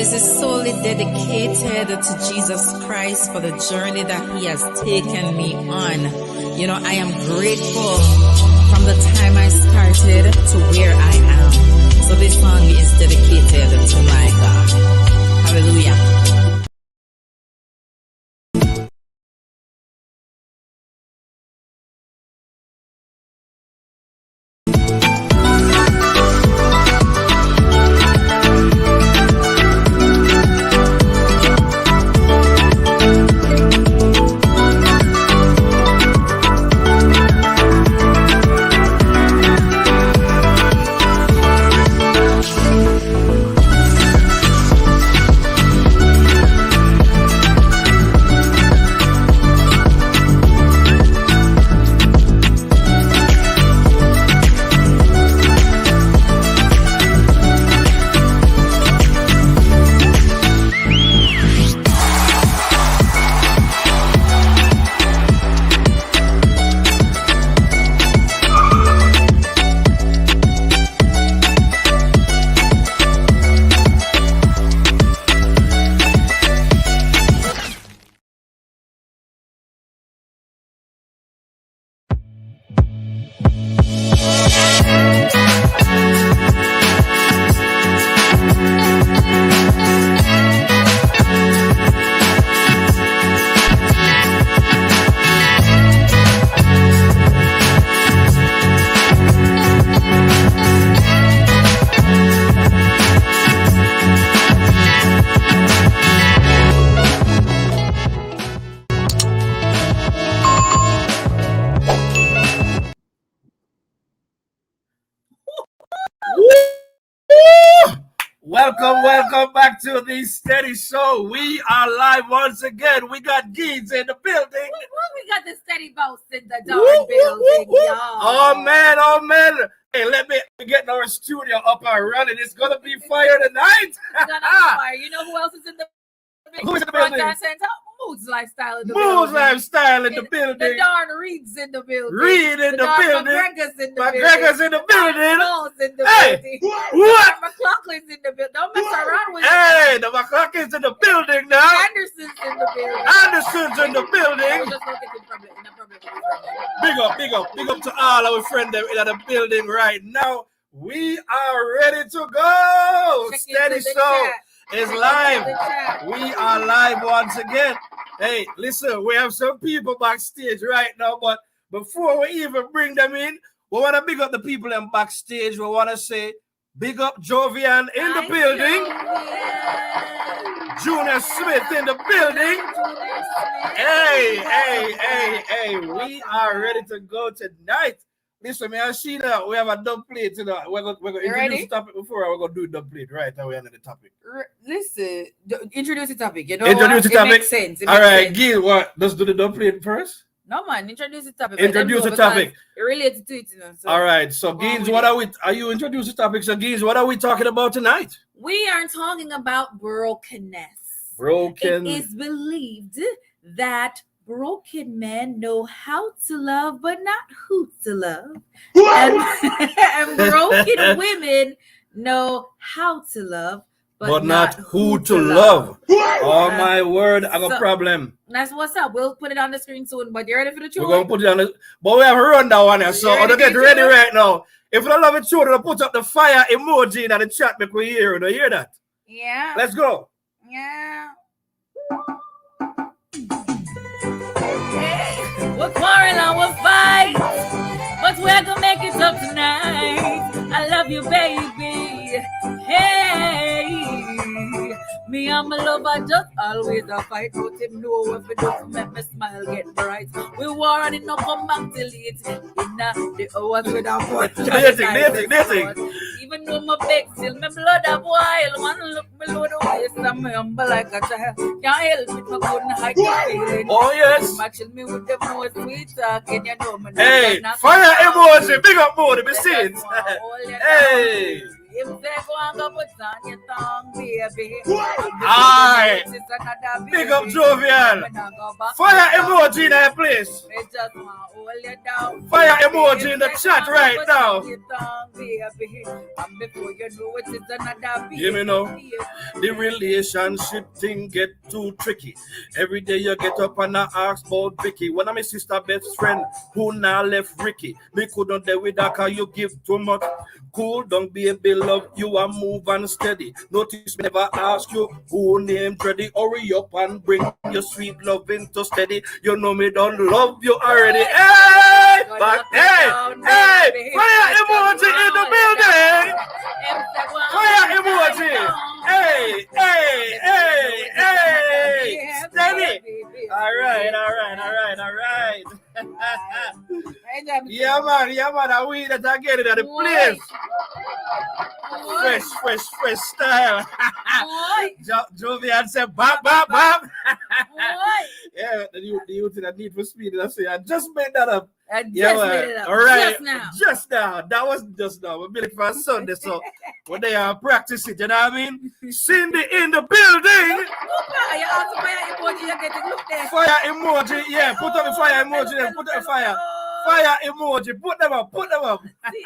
this is solely dedicated to Jesus Christ for the journey that He has taken me on. You know, I am grateful from the time I started to where I am. So this song is dedicated to my God. Hallelujah. Welcome back to the Steady Show. We are live once again. We got Geeds in the building. We got the Steady Boss in the darn building, y'all. Oh man. Hey, let me get our studio up and running. It's gonna be fire tonight. It's gonna be fire. You know who else is in the building? Who's in the building? Moods Lifestyle in the building. Moods Lifestyle in the building. The darn Reed's in the building. Reed in the building. McGregor's in the building. McGregor's in the building. Knowles in the building. What? McLaughlin's in the building. Don't mess around with Hey, the McLaughlin's in the building now. Anderson's in the building. Anderson's in the building. Big up to all our friends in the building right now. We are ready to go. Steady Show is live. We are live once again. Hey, listen, we have some people backstage right now, but before we even bring them in, we want to big up the people in backstage. We want to say big up Jovian in the building. Junior Smith in the building. Hey, we are ready to go tonight. Listen, man, I see that we have a dub plate tonight. We're going to introduce the topic before we're going to do dub plate right now. We're on the topic. Listen, introduce the topic. You know introduce what? The topic. It makes sense. All right, Gil, what? Let's do the dub plate first. No, man, introduce the topic. Introduce the topic. It relates to it, you know. So all right, so Gaines, what are we? Are you introduce the topic? So Gaines, what are we talking about tonight? We are talking about brokenness. Broken. It is believed that broken men know how to love, but not who to love. And broken women know how to love, but not who to love. Oh my word, I got a problem. That's what's up. We'll put it on the screen soon, but you ready for the truth? We're gonna put it on the, but we have a rundown on it, so I'm gonna get ready right now. If you don't love it, children, put up the fire emoji in the chat because we hear it. Do you hear that? Yeah. Let's go. Yeah. We'll quarrel and we'll fight, but we're gonna make it up tonight. I love you, baby. Hey, me and my lover just always a fight, but him know if it doesn't make me smile get bright. We war and it no come back till late. In the hours with our voice. Dancing. Even though my back still my blood a boil. One look below the waist and me humble like a child. Can't help it, I couldn't hide the feeling. Oh yes. Matching me with the most sweet talking, you know me. Hey, fire emoji, big up more to be seen. Hey. Him say go and go put on your tongue, baby. Alright. Big up Jovian. Fire emoji in that place. Fire emoji in the chat right now. Hear me now? The relationship thing get too tricky. Every day you get up and I ask about Vicky. When I'm my sister best friend who now left Ricky. Me couldn't deal with that cause you give too much. Cool, don't be a bit love. You are move and steady. Notice me never ask you who named Ready. Hurry up and bring your sweet love into steady. You know me don't love you already. Hey! But hey! Hey! Fire emoji in the building! Fire emoji! Hey! Hey! Hey! Hey! Steady! Alright. Yeah man, I we that I get it at the place. Fresh style. Jovian said, bop. Yeah, the youth that need for speed. I say, I just made that up. Made it up. All right. Just now. That was just now. We're building for Sunday, so when they are practicing, you know what I mean? Cindy in the building. Fire emoji, yeah. Put up the fire emoji there. Put up the ffire. Fire emoji. Put them up. See,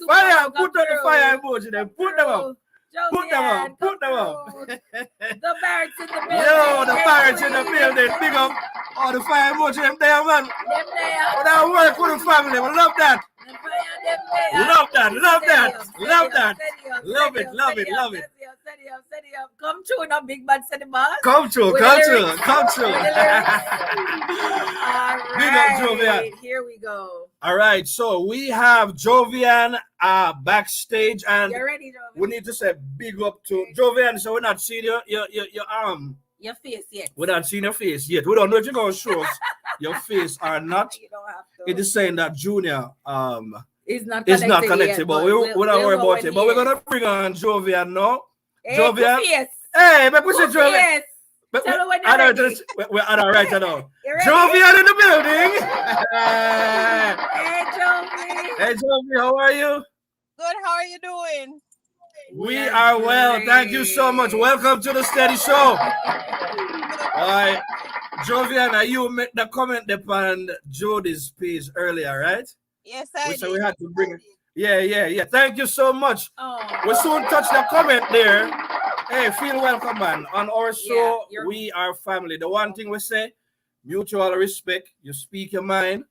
Fire. Put up the fire emoji there. Put them up. Put them up. The Barretts in the building. Yo, the Barretts in the building. Big up. Oh, the fire emoji them there, man. But I work with the family. I love that. Love it. Come true, no big bad said the boss. Come true. All right. Big up, Jovian. Here we go. All right, so we have Jovian backstage, and You're ready, Jovian? we need to say big up to Jovian. So we're not seeing your face yet. We're not seeing your face yet. We don't know if you're going to show us your face or not. You don't have to. It is saying that Junior is not connected yet, but we're not worried about it. But we're gonna bring on Jovian now. Hey, Jovian. Yes. Hey, but we say Jovian. Yes. Tell her when you're ready. We're at our right now. Jovian in the building. Hey, Jovi, how are you? Good, how are you doing? We are well. Thank you so much. Welcome to the Steady Show. All right. Jovian, you made the comment upon Jody's page earlier, right? Yes, I did. So we had to bring it. Yeah. Thank you so much. Oh. We'll soon touch the comment there. Hey, feel welcome, man. On our show, we are family. The one thing we say, mutual respect. You speak your mind.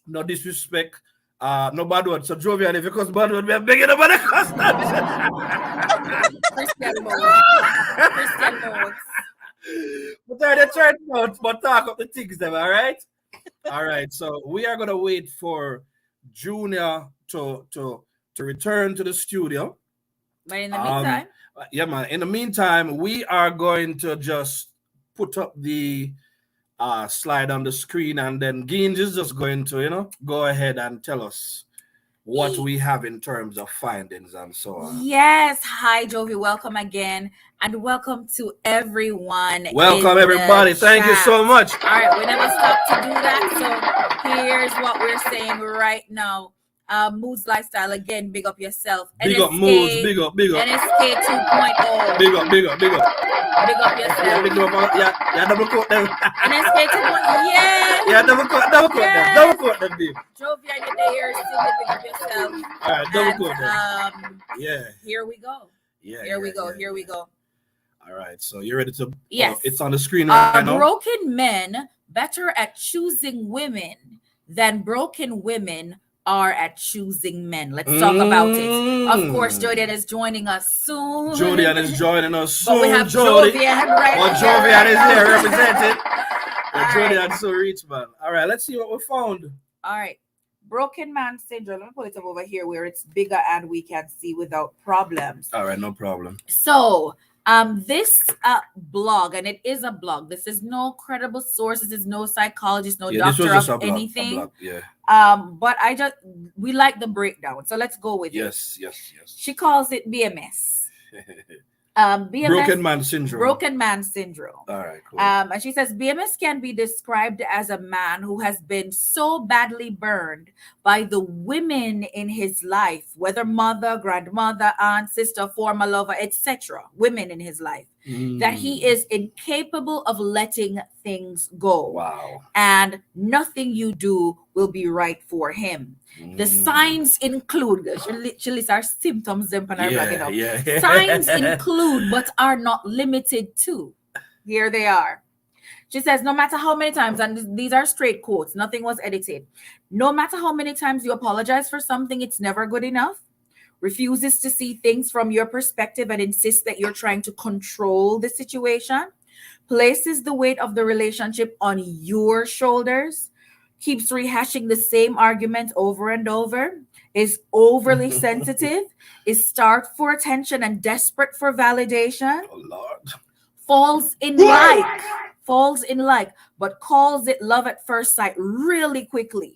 No disrespect. No bad word. So Jovian, if you cuss bad word, we are begging about the customs. Christian mode. But they're trying but talk up the things them, all right? All right, so we are gonna wait for Junior to return to the studio. But in the meantime, yeah, man. In the meantime, we are going to just put up the slide on the screen, and then Ginge is just going to, go ahead and tell us what we have in terms of findings and so on. Yes. Hi, Jovi. Welcome again. And welcome to everyone. Welcome, everybody. Thank you so much. All right. We never stop to do that. So here's what we're saying right now. Moods Lifestyle, again, big up yourself. Big up Moods. Big up. NSK 2.0. Big up. Big up yourself. Yeah, double quote them. NSK 2.0. Yeah, double quote them, babe. Jovi, and your here, still big up yourself. All right, double quote them. Yeah. Here we go. Here we go. All right, so you're ready to... Yes. It's on the screen right now. Broken men better at choosing women than broken women are at choosing men. Let's talk about it. Of course, Jodian is joining us soon. But we have Jodian right here. Jodian is here represented. Jodian so rich, man. All right, let's see what we found. All right. Broken man syndrome. Let me put it up over here where it's bigger and we can see without problems. All right, no problem. So, this blog, and it is a blog. This is no credible source. This is no psychologist, no doctor of anything. But we like the breakdown. So let's go with it. Yes. She calls it BMS. BMS, broken man syndrome. Broken man syndrome. All right, cool. And she says BMS can be described as a man who has been so badly burned by the women in his life, whether mother, grandmother, aunt, sister, former lover, etc., women in his life, that he is incapable of letting things go. Wow. And nothing you do will be right for him. The signs include, she lists our symptoms, them on our blog, you know. Yeah. Signs include, but are not limited to. Here they are. She says, no matter how many times, and these are straight quotes, nothing was edited. No matter how many times you apologize for something, it's never good enough. Refuses to see things from your perspective and insists that you're trying to control the situation. Places the weight of the relationship on your shoulders. Keeps rehashing the same argument over and over, is overly sensitive, is starved for attention and desperate for validation. Oh, Lord. Falls in like, but calls it love at first sight really quickly.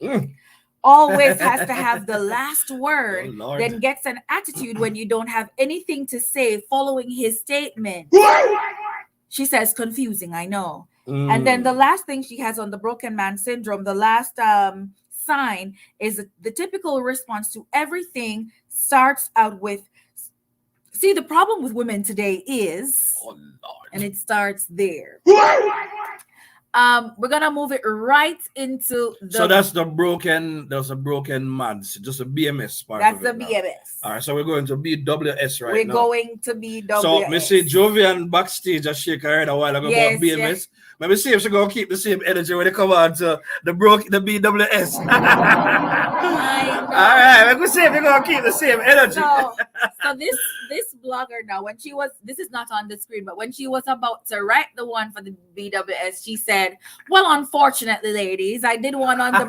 Always has to have the last word, then gets an attitude when you don't have anything to say following his statement. She says, confusing, I know. And then the last thing she has on the broken man syndrome, the last sign is the typical response to everything starts out with, see, the problem with women today is, and it starts there. We're gonna move it right into the. So that's a broken man, just a BMS part. That's of the it now. BMS. All right, so we're going to BWS right We're now. going to BWS. So me see Jovian backstage just shake her head a while ago about BMS. Yes. Let me see if she's gonna keep the same energy when they come on to the BWS. All right, let me see if they're gonna keep the same energy. So this blogger now, when she was, this is not on the screen, but when she was about to write the one for the BWS, she said, "Well, unfortunately, ladies, I did one on the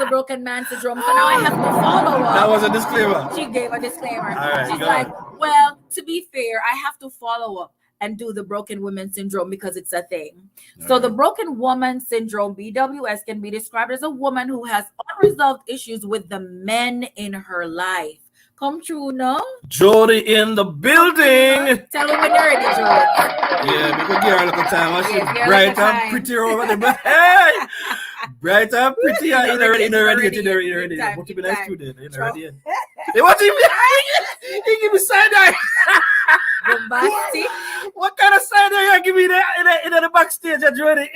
broken man syndrome, so now I have to follow up." That was a disclaimer. She gave a disclaimer. All right, she's go like, on. "Well, to be fair, I have to follow up and do the broken woman syndrome because it's a thing." So the broken woman syndrome, BWS, can be described as a woman who has unresolved issues with the men in her life. Come true, no? Jody in the building. Tell me when you're ready, Jody. Yeah, we could give her a little time. Yes, She's give her a bright little and time. pretty over there. Hey! Bright and pretty. In already. Time, Put him in time. the studio. In already. Hey, what do you mean? He give me side eye. Bombastic. What kind of side eye you give me in the backstage, Jody?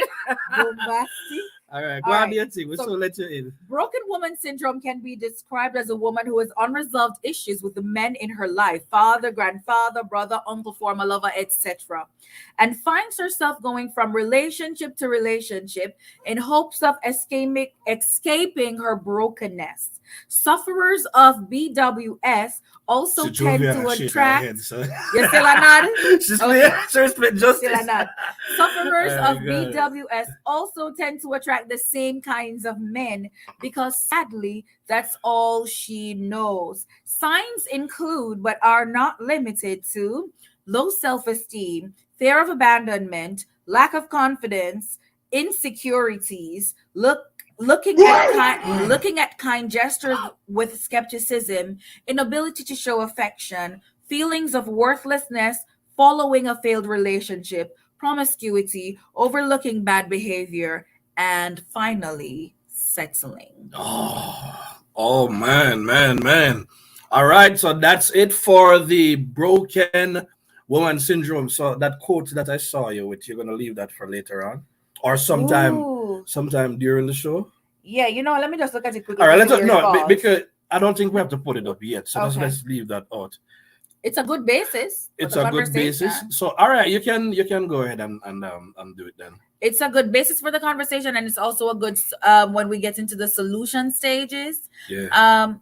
Bombastic. All right, All go on right. your thing. We'll so let you in. Broken woman syndrome can be described as a woman who has unresolved issues with the men in her life, father, grandfather, brother, uncle, former lover, etc., and finds herself going from relationship to relationship in hopes of escaping her brokenness. Sufferers of BWS also tend to attract. You're still a nod? Just Still a nod. Sufferers Oh, of BWS also tend to attract the same kinds of men because sadly, that's all she knows. Signs include, but are not limited to, low self-esteem, fear of abandonment, lack of confidence, insecurities, looking at kind gestures with skepticism, inability to show affection, feelings of worthlessness following a failed relationship, promiscuity, overlooking bad behavior, and finally settling. Oh man. All right, so that's it for the broken woman syndrome. So that quote that I saw you with, you're gonna leave that for later on, or sometime during the show. Yeah, let me just look at it quickly. All right, because I don't think we have to put it up yet, so let's leave that out. It's a good basis. It's a good basis. So all right, you can go ahead and do it then. It's a good basis for the conversation, and it's also a good when we get into the solution stages. Yeah.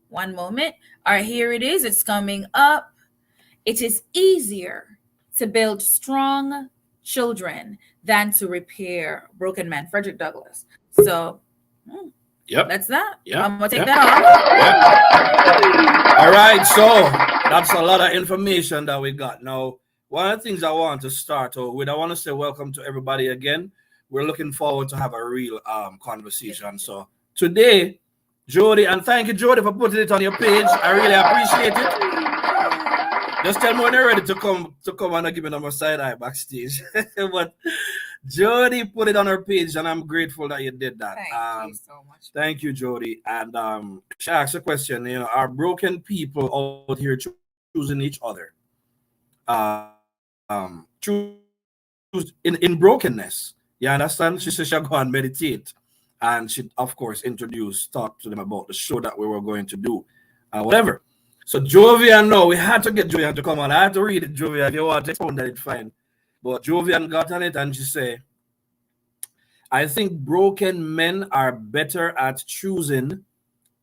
One moment. All right, here it is. It's coming up. It is easier to build strong children than to repair broken men. Frederick Douglass. So, that's that. Yeah. I'm gonna take that off. Yeah. All right, so that's a lot of information that we got. Now, one of the things I want to start with, I want to say welcome to everybody again. We're looking forward to have a real conversation. So today, Jody, and thank you, Jody, for putting it on your page. I really appreciate it. Just tell me when you're ready to come and give me number side eye backstage. But Jody put it on her page, and I'm grateful that you did that. Thank you so much. Thank you, Jody. And she asked a question. Are broken people out here choosing each other? Choose in brokenness. You understand? She said she'll go and meditate, and she, of course, talk to them about the show that we were going to do, whatever. So Jovian, no, we had to get Jovian to come on. I had to read it, Jovian. If you want to expound that, it's fine. But Jovian got on it and she said, I think broken men are better at choosing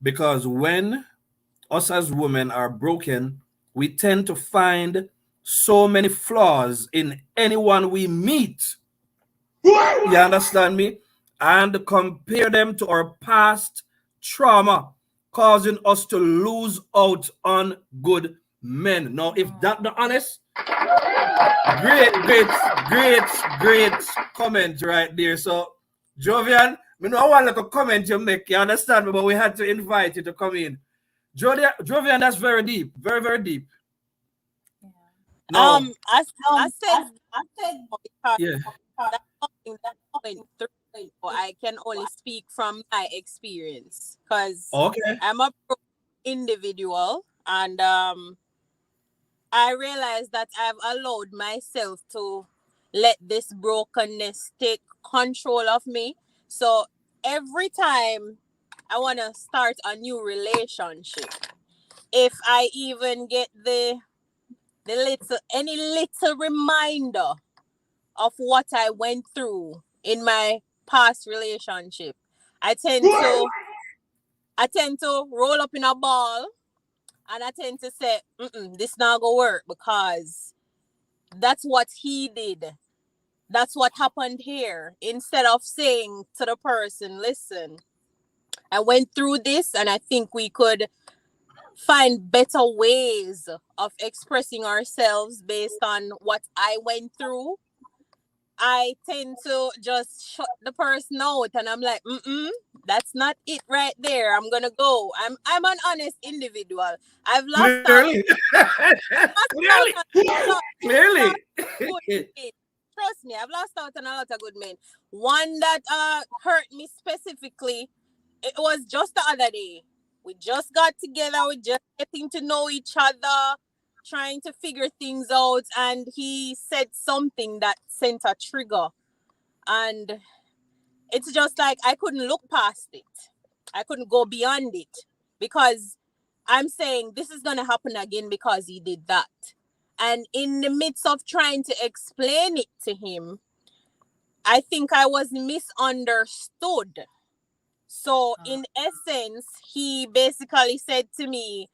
because when us as women are broken, we tend to find so many flaws in anyone we meet. You understand me? And compare them to our past trauma, causing us to lose out on good men. Now, if that's not honest, great comment right there. So, Jovian, I know I want like a comment you make, you understand me, but we had to invite you to come in. Jovian, that's very deep, very, very deep. I said, yeah. That's something that I went through. I can only speak from my experience because I'm a individual, and I realized that I've allowed myself to let this brokenness take control of me. So every time I want to start a new relationship, if I even get any little reminder of what I went through in my past relationship, I tend to roll up in a ball, and I tend to say, this not gonna work because that's what he did. That's what happened here. Instead of saying to the person, listen, I went through this and I think we could find better ways of expressing ourselves based on what I went through. I tend to just shut the person out, and I'm like, that's not it right there. I'm gonna go. I'm an honest individual. I've lost Clearly. Clearly. Trust me, I've lost out on a lot of good men. One that hurt me specifically, it was just the other day. We just got together, we just getting to know each other, trying to figure things out, and he said something that sent a trigger, and it's just like I couldn't look past it. I couldn't go beyond it because I'm saying this is going to happen again because he did that. And in the midst of trying to explain it to him, I think I was misunderstood. So in essence, he basically said to me,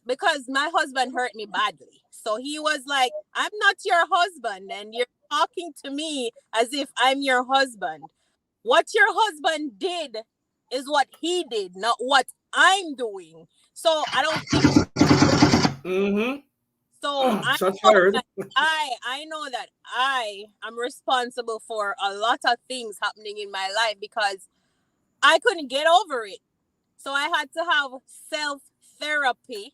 because my husband hurt me badly. So he was like, I'm not your husband, and you're talking to me as if I'm your husband. What your husband did is what he did, not what I'm doing. So I don't think so I know that I am responsible for a lot of things happening in my life because I couldn't get over it. So I had to have self-therapy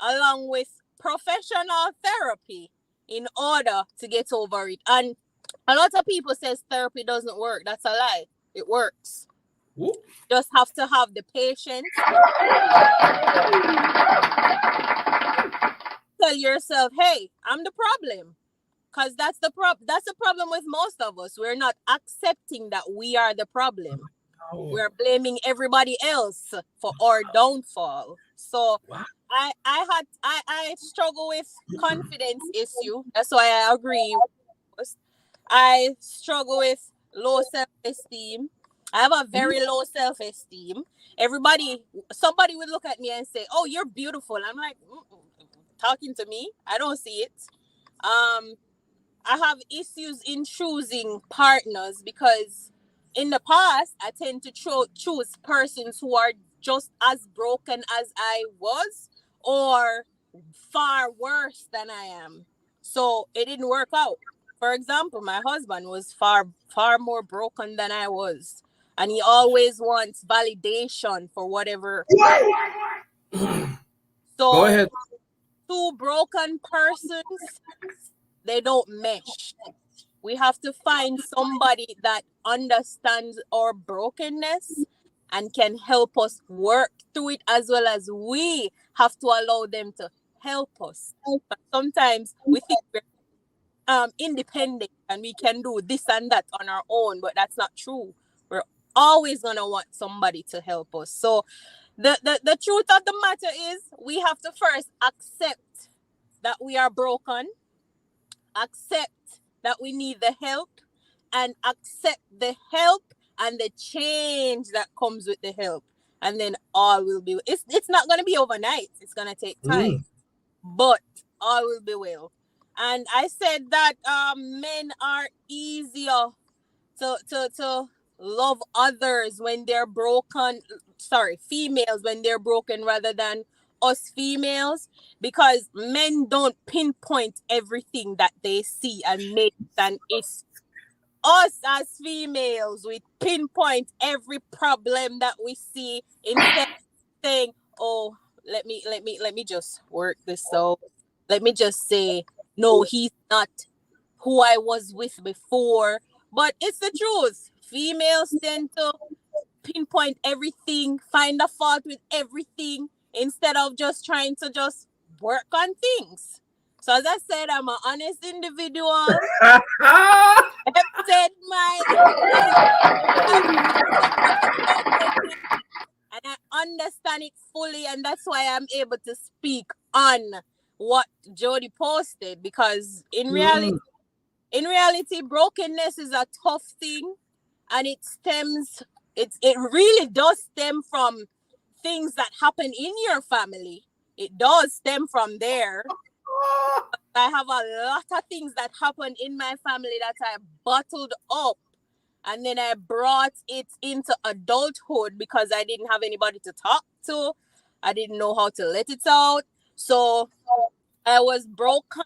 along with professional therapy in order to get over it. And a lot of people says therapy doesn't work. That's a lie. It works. Whoop. Just have to have the patience. Tell yourself, hey, I'm the problem. Because that's the problem with most of us. We're not accepting that we are the problem. We're blaming everybody else for our downfall. So I struggle with confidence issue. That's why I agree. I struggle with low self-esteem. I have a very low self-esteem. Somebody would look at me and say, oh, you're beautiful. I'm like, talking to me? I don't see it. I have issues in choosing partners because in the past, I tend to choose persons who are just as broken as I was or far worse than I am. So it didn't work out. For example, my husband was far more broken than I was. And he always wants validation for whatever. So Go So ahead. two broken persons, they don't mesh. We have to find somebody that understands our brokenness and can help us work through it, as well as we have to allow them to help us. But sometimes we think we're independent and we can do this and that on our own, but that's not true. We're always gonna want somebody to help us. So the truth of the matter is we have to first accept that we are broken, accept that we need the help, and accept the help and the change that comes with the help. And then all will be, it's not going to be overnight. It's going to take time, but all will be well. And I said that men are easier to love others when they're broken. Sorry, females when they're broken rather than us females, because men don't pinpoint everything that they see and make an issue. Us as females, we pinpoint every problem that we see instead of saying, "Oh, let me just work this out. Let me just say, no, he's not who I was with before." But it's the truth. Females tend to pinpoint everything, find a fault with everything instead of just trying to just work on things. So as I said, I'm an honest individual. Accepted my and I understand it fully, and that's why I'm able to speak on what Jody posted, because in reality, brokenness is a tough thing, and it really does stem from things that happen in your family. It does stem from there. I have a lot of things that happened in my family that I bottled up, and then I brought it into adulthood because I didn't have anybody to talk to. I didn't know how to let it out. So I was broken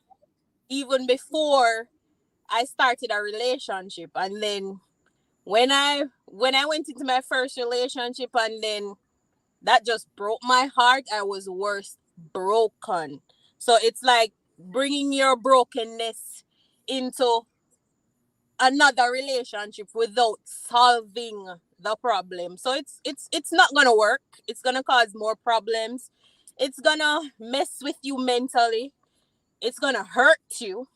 even before I started a relationship. And then when I went into my first relationship, and then that just broke my heart, I was worse broken. So it's like bringing your brokenness into another relationship without solving the problem. So it's not gonna work. It's gonna cause more problems. It's gonna mess with you mentally. It's gonna hurt you,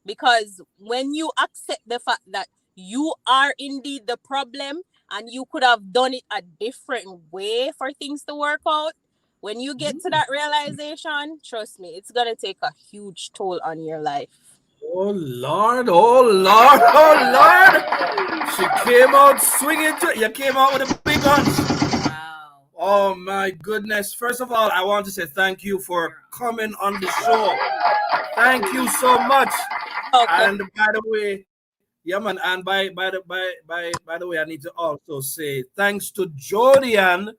because when you accept the fact that you are indeed the problem and you could have done it a different way for things to work out, when you get to that realization, trust me, it's gonna take a huge toll on your life. Oh Lord, oh Lord, oh Lord. She came out swinging you came out with the big guns. Wow. Oh my goodness. First of all, I want to say thank you for coming on the show. Thank you so much. Okay. And by the way, yeah man, and by the way, I need to also say thanks to Jodian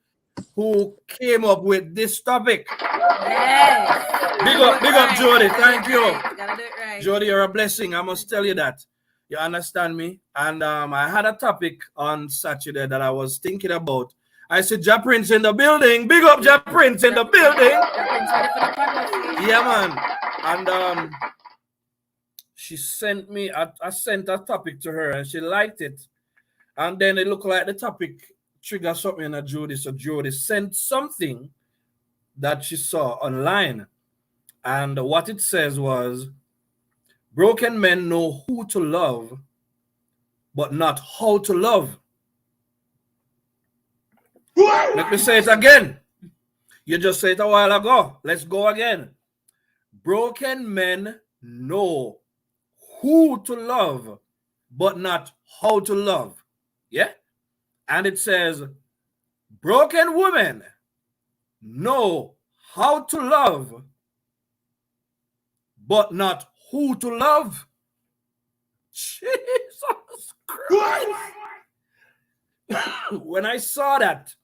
who came up with this topic. Yes. Big up Jody. Thank you. Gotta do it right. Jody, you're a blessing. I must tell you that. You understand me? And I had a topic on Saturday that I was thinking about. I said, Ja Prince in the building. Big up Ja Prince in the building. Yeah, man. And she sent me, I sent a topic to her and she liked it. And then it looked like the topic triggered something in a Jody. So Jody sent something that she saw online. And what it says was, broken men know who to love, but not how to love. Let me say it again. You just said it a while ago. Let's go again. Broken men know who to love, but not how to love. Yeah? And it says, broken women know how to love, but not who to love. Jesus Christ. When I saw that,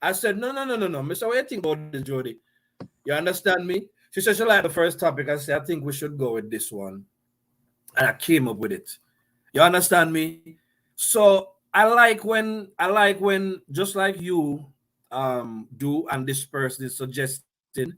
I said, no. Mr. What do you think about this, Jody? You understand me? She said she liked the first topic. I said, I think we should go with this one. And I came up with it. You understand me? So I like when just like you do, and this person is suggesting,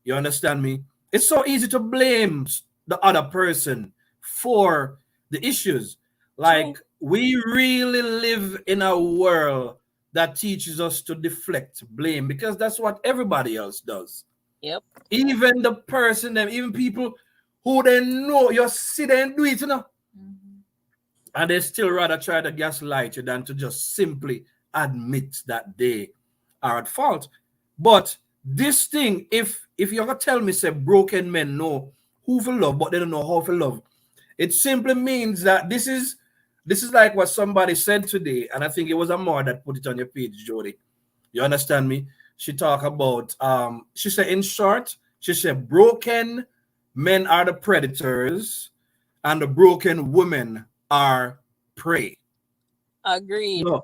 You understand me? It's so easy to blame the other person for the issues. Like, we really live in a world that teaches us to deflect blame because that's what everybody else does. Yep. Even the person, them, even people who they know you see them do it, and they still rather try to gaslight you than to just simply admit that they are at fault. But this thing, if you're gonna tell me, say broken men know who to love, but they don't know how to love, it simply means that this is like what somebody said today, and I think it was Amor that put it on your page, Jody. You understand me? She talked about she said, in short, she said broken men are the predators and the broken women are prey. Agreed. No.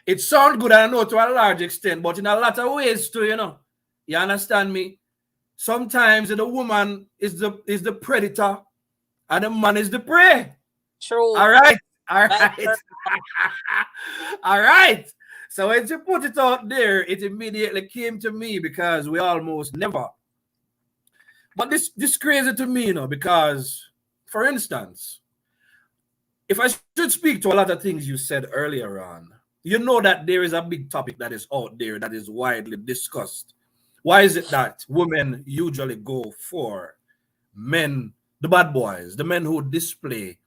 It sounds good, I know, to a large extent, but in a lot of ways too, You understand me? Sometimes the woman is the predator and the man is the prey. True. All right. All That's right. All right. So when you put it out there, it immediately came to me because we almost never. But this crazy to me, because, for instance, if I should speak to a lot of things you said earlier on, you know that there is a big topic that is out there that is widely discussed. Why is it that women usually go for men, the bad boys, the men who display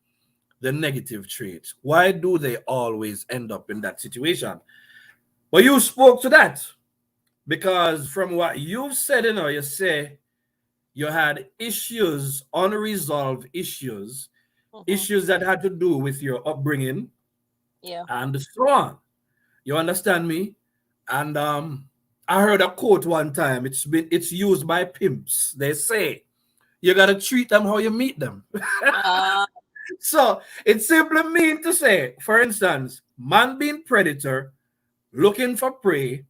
the negative traits? Why do they always end up in that situation? Well, you spoke to that because from what you've said, you say you had issues, unresolved issues, issues that had to do with your upbringing, Yeah. and so on. You understand me? And I heard a quote one time. It's used by pimps. They say you gotta treat them how you meet them. So it simply means to say, for instance, man being predator, looking for prey.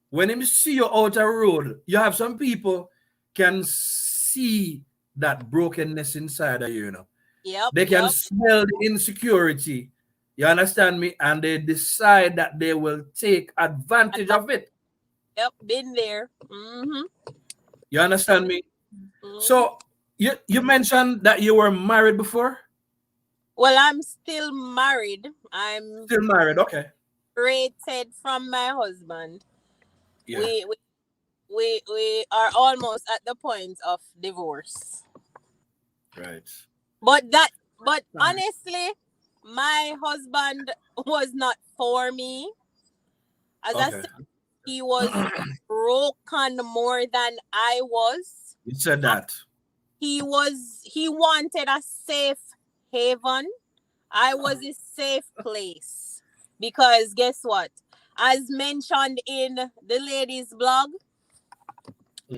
When him see you out a road, you have some people can see that brokenness inside of you, Yep. They can Yep. smell the insecurity. You understand me? And they decide that they will take advantage of it. Yep. Been there. You understand me? So you mentioned that you were married before? Well, I'm still married. I'm Still married, okay. separated from my husband. Yeah. We are almost at the point of divorce. Right. But honestly, my husband was not for me. As I Okay. said, he was broken more than I was. You said that. He wanted a safe haven. I was a safe place. Because guess what? As mentioned in the ladies' blog,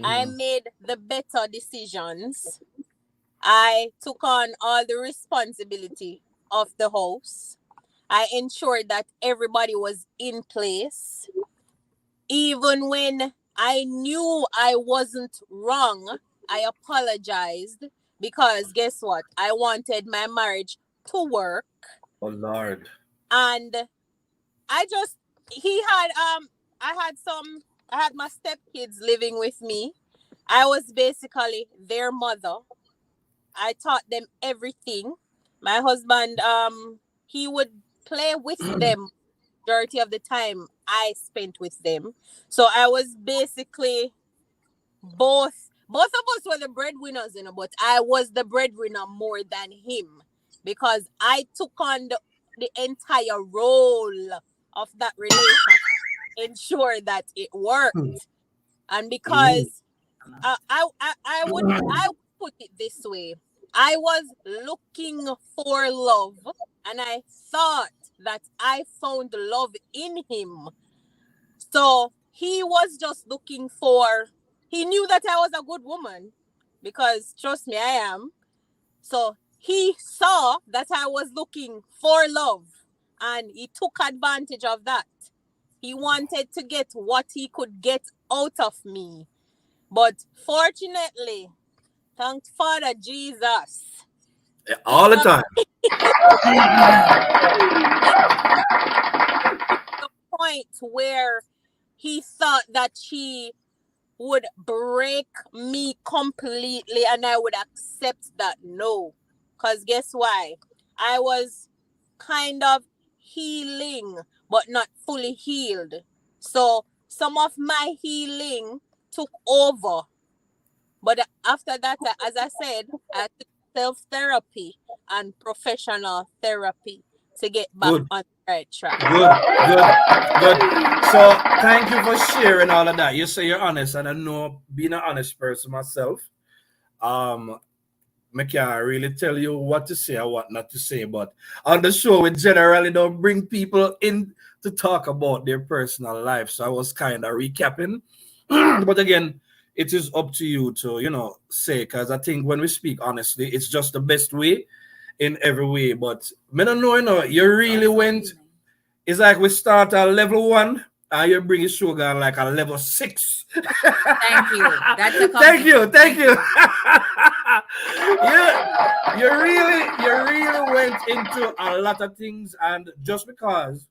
I made the better decisions. I took on all the responsibility of the house. I ensured that everybody was in place. Even when I knew I wasn't wrong, I apologized because guess what? I wanted my marriage to work. Oh Lord. And I just I had my stepkids living with me. I was basically their mother. I taught them everything. My husband, he would play with them majority of the time I spent with them. So I was basically both of us were the breadwinners, but I was the breadwinner more than him because I took on the entire role of that relation, ensure that it worked. And because I would put it this way. I was looking for love and I thought that I found love in him. So he was just looking for, he knew that I was a good woman because trust me, I am. So he saw that I was looking for love and he took advantage of that. He wanted to get what he could get out of me. But fortunately, thank Father Jesus. All the time. The point where he thought that she would break me completely, and I would accept that no. Because guess why? I was kind of healing, but not fully healed. So some of my healing took over. But after that, as I said, I took self-therapy and professional therapy to get back Good. on the right track. Good. So thank you for sharing all of that. You say you're honest, and I know being an honest person myself, I can't really tell you what to say or what not to say. But on the show, we generally don't bring people in to talk about their personal life. So I was kind of recapping. But again, it is up to you to, say, because I think when we speak honestly, it's just the best way in every way. But I don't know, you really went. It's like we start at level 1 and you bring your sugar on like a level 6. Thank you. That's a Thank you. compliment. you really went into a lot of things, and just because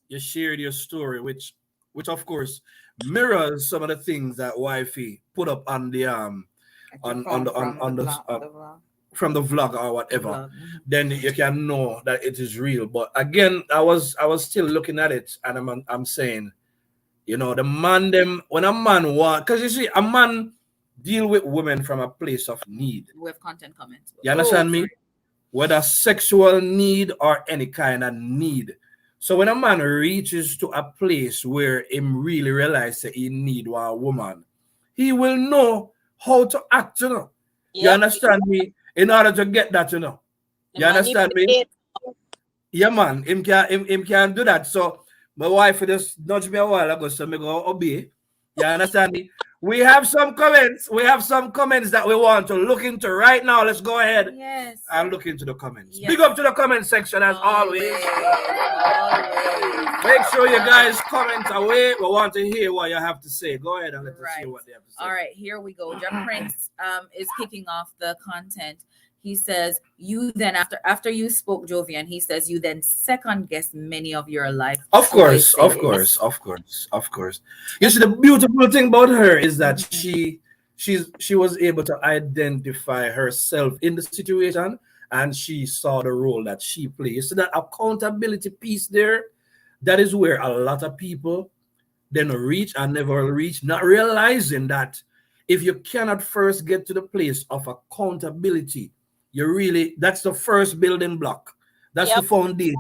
you shared your story, which of course mirrors some of the things that wifey put up on the from the vlog or whatever, then you can know that it is real. But again, I was still looking at it, and I'm saying, the man them when a man want, because you see a man deal with women from a place of need. We have content comments. You understand me? Whether sexual need or any kind of need. So when a man reaches to a place where him really realize that he need a woman, he will know how to act, Yep. You understand me? In order to get that, You understand me? Yeah, man. Him can do that. So my wife just nudged me a while ago, so me go obey. You understand me? We have some comments. That we want to look into right now. Let's go ahead and look into the comments. Yes. Big up to the comment section as always. Make sure you guys comment away. We want to hear what you have to say. Go ahead and let us hear what they have to say. All right, here we go. John Prince is kicking off the content. He says, you then, after you spoke, Jovian, he says, you then second guess many of your life. Of course. You see, the beautiful thing about her is that she was able to identify herself in the situation, and she saw the role that she plays. So that accountability piece there, that is where a lot of people then reach and never reach, not realizing that if you cannot first get to the place of accountability, that's the first building block. That's the foundation.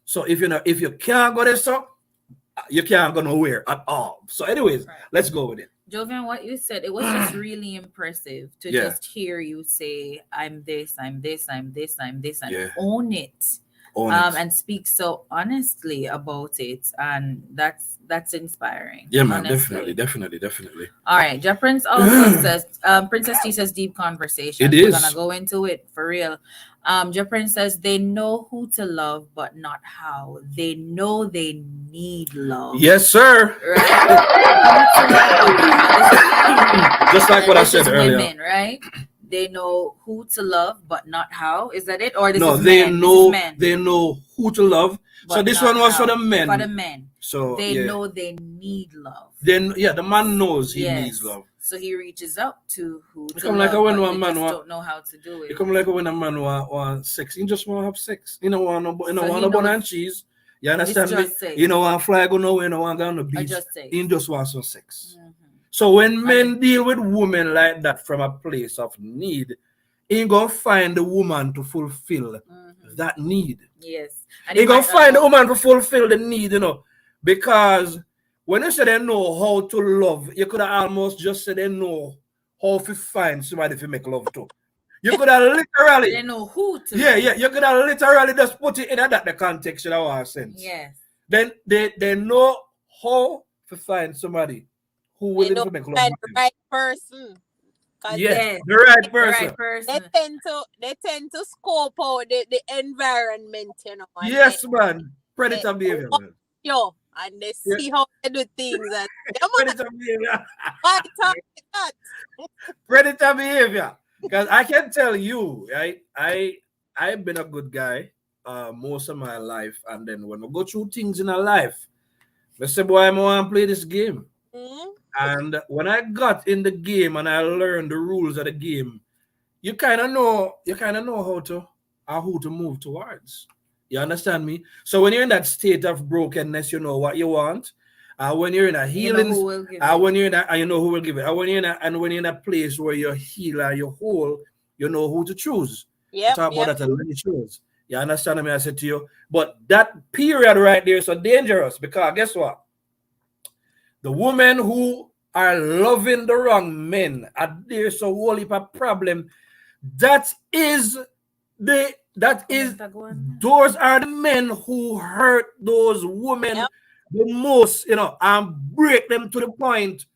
So if you can't go there, so you can't go nowhere at all. So anyways, let's go with it. Jovian, what you said, it was just really impressive to just hear you say, I'm this, and own it. And speak so honestly about it, and that's inspiring. Yeah, man, honestly. Definitely. All right, Ja Prince also says, Princess T says deep conversation. We're gonna go into it for real. Ja Prince says they know who to love, but not how. They know they need love. Yes, sir. Right? Just like what I said earlier. Women, right? They know who to love, but not how. Is that it? Or this is they men? know This is men. they know who to love. So this one was for the men. For the men. So they know they need love. Then the man knows he needs love. So he reaches out to who to come love, like when but one man don't know how to do it. You come like when a man want sex. He just want to have sex. You know, want no bun and cheese. You understand me? You know, want fly go nowhere, no want go on the beach. He just wants some sex. So when men deal with women like that from a place of need, he gonna find the woman to fulfill that need. Yes. And he gonna find the woman to fulfill the need, because when you say they know how to love, you could have almost just said they know how to find somebody to make love to. You could have literally they know who to love. You could have literally just put it in that the context in our sense. Yes. Then they know how to find somebody who willing to make love. The right person. Yes, the right person. They tend to scope out the environment, Yes, man. Predator behavior, man. And they see how they do things. And predator behavior. Predator behavior. Because I can tell you, right? I've been a good guy most of my life, and then when we go through things in our life, I say, boy, I want to play this game. And when I got in the game and I learned the rules of the game, you kind of know how who to move towards. You understand me? So when you're in that state of brokenness, you know what you want. When you're in a healing, when you're in a, and you know who will give it. When you're in a place where you're healed and you're whole, you know who to choose. Yep, Talk about yep. that and let me choose. You understand me? I said to you, but that period right there is so dangerous because guess what? The women who are loving the wrong men, and there's a whole heap of problem. That is those are the men who hurt those women Yep. the most, and break them to the point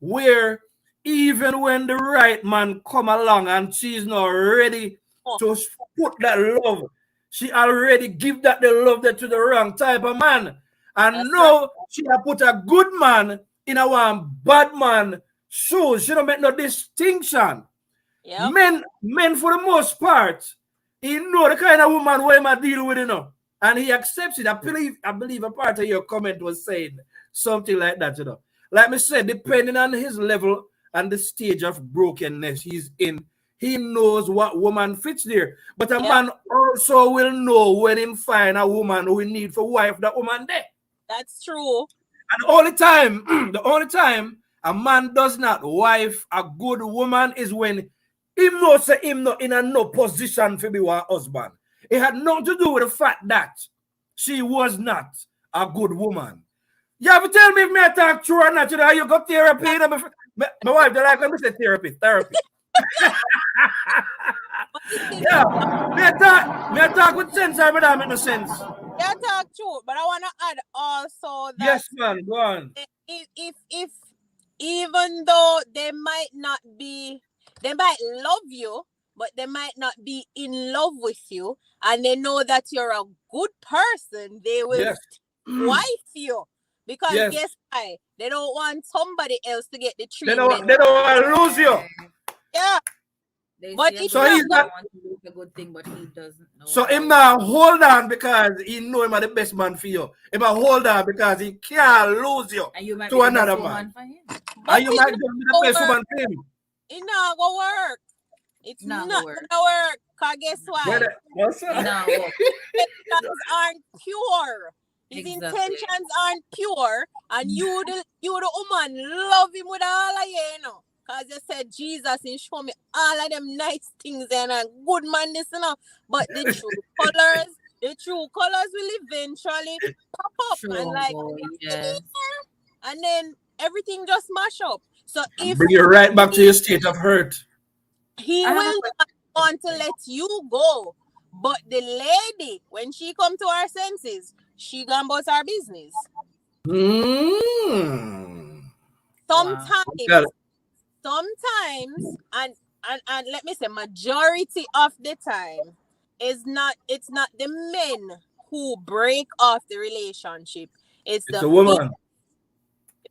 where even when the right man come along and she's not ready Oh, to put that love, she already give that the love that to the wrong type of man. And that's right. now she have put a good man in a one bad man shoes. She don't make no distinction. Yep. Men for the most part, he know the kind of woman who him a deal with, and he accepts it. I believe a part of your comment was saying something like that, Like me said, depending on his level and the stage of brokenness he's in, he knows what woman fits there. But a Yep. man also will know when him find a woman who he need for wife that woman there. That's true. And the only time, a man does not wife a good woman is when him know say him not in a no position to be her husband. It had nothing to do with the fact that she was not a good woman. You have to tell me if me talk true or not. You got therapy. My wife, they like when me say therapy. Yeah. Me talk with sense, or me that make no sense. Yeah, talk true. But I wanna add also that Yes, man, go on. if even though they might love you, but they might not be in love with you, and they know that you're a good person, they will Yes. wife you. Because Yes. guess why? They don't want somebody else to get the They treatment. don't want to lose you. Yeah. But it's So not he's not. want to do a good thing, but he doesn't know. So him now hold on because he know him are the best man for you. Him a hold on because he can't lose you And you might to be the another best man. woman for him. And you it might just be the not best work. woman for him. It not gonna work. It's Not not gonna work. gonna work. Cause guess why? What's up? No. Intentions aren't pure. His Exactly. intentions aren't pure, and you the woman love him with all of you, Cause you said Jesus and show me all of them nice things and a good man this, But the true colors will eventually pop up and like, Yes. and then everything just mash up. So if Bring you right back to your state of hurt. he I have will not want to let you go, but the lady, when she come to her senses, she gonna bust her business. Sometimes, and let me say, majority of the time, it's not the men who break off the relationship. It's the woman.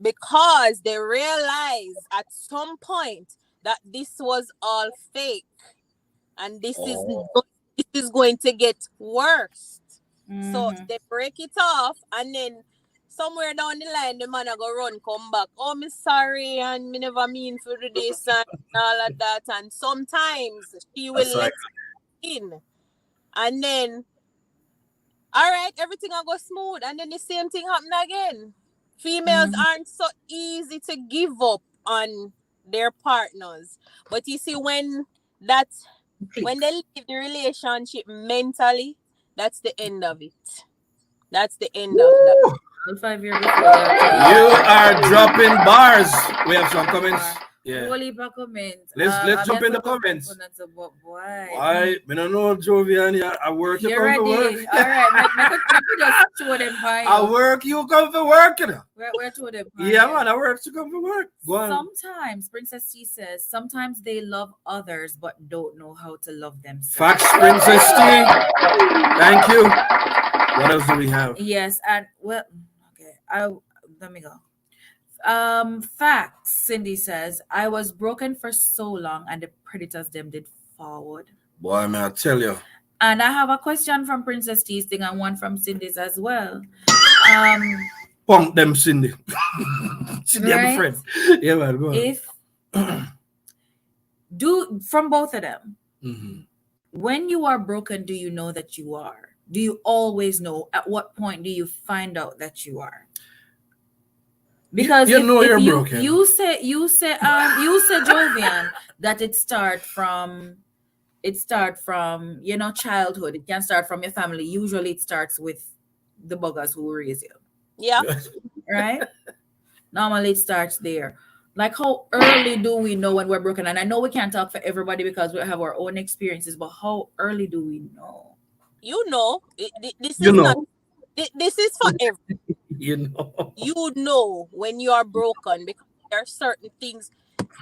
because they realize at some point that this was all fake, and this is going to get worse. So they break it off, and then somewhere down the line, the man go run, come back. Oh, me sorry, and me never mean to do this and all of that. And sometimes she will let in, and then all right, everything will go smooth, and then the same thing happen again. Females aren't so easy to give up on their partners, but you see when they leave the relationship mentally, that's the end of it. That's the end of that. 5 years before You are dropping bars. We have some comments. Yeah. Comments. Let's jump in the comments. Why? I don't know, Jovian. I work. You You're come ready. to work. All right. Make just show them fine. I work. You come to work. We're to them. Yeah, man. I work to come to work. Go on. Sometimes, Princess T says, sometimes they love others but don't know how to love themselves. Facts, Princess T. Thank you. What else do we have? Yes, and well, okay. Let me go. Facts. Cindy says, I was broken for so long and the predators them did forward. Boy, man, I tell you. And I have a question from Princess T's thing and one from Cindy's as well. punk them Cindy. Cindy, I'm a Right? friend. Yeah, man, go on. If do from both of them, Mm-hmm. when you are broken, do you know that you are? Do you always know? At what point do you find out that you are? Because You know if you're you broken. you say Jovian that it start from childhood. It can start from your family. Usually it starts with the buggers who raise you, Yeah. right? Normally it starts there. Like, how early do we know when we're broken? And I know we can't talk for everybody because we have our own experiences, but how early do we know? You know, this You is not. know. This is for everyone. You know. You know when you are broken because there are certain things.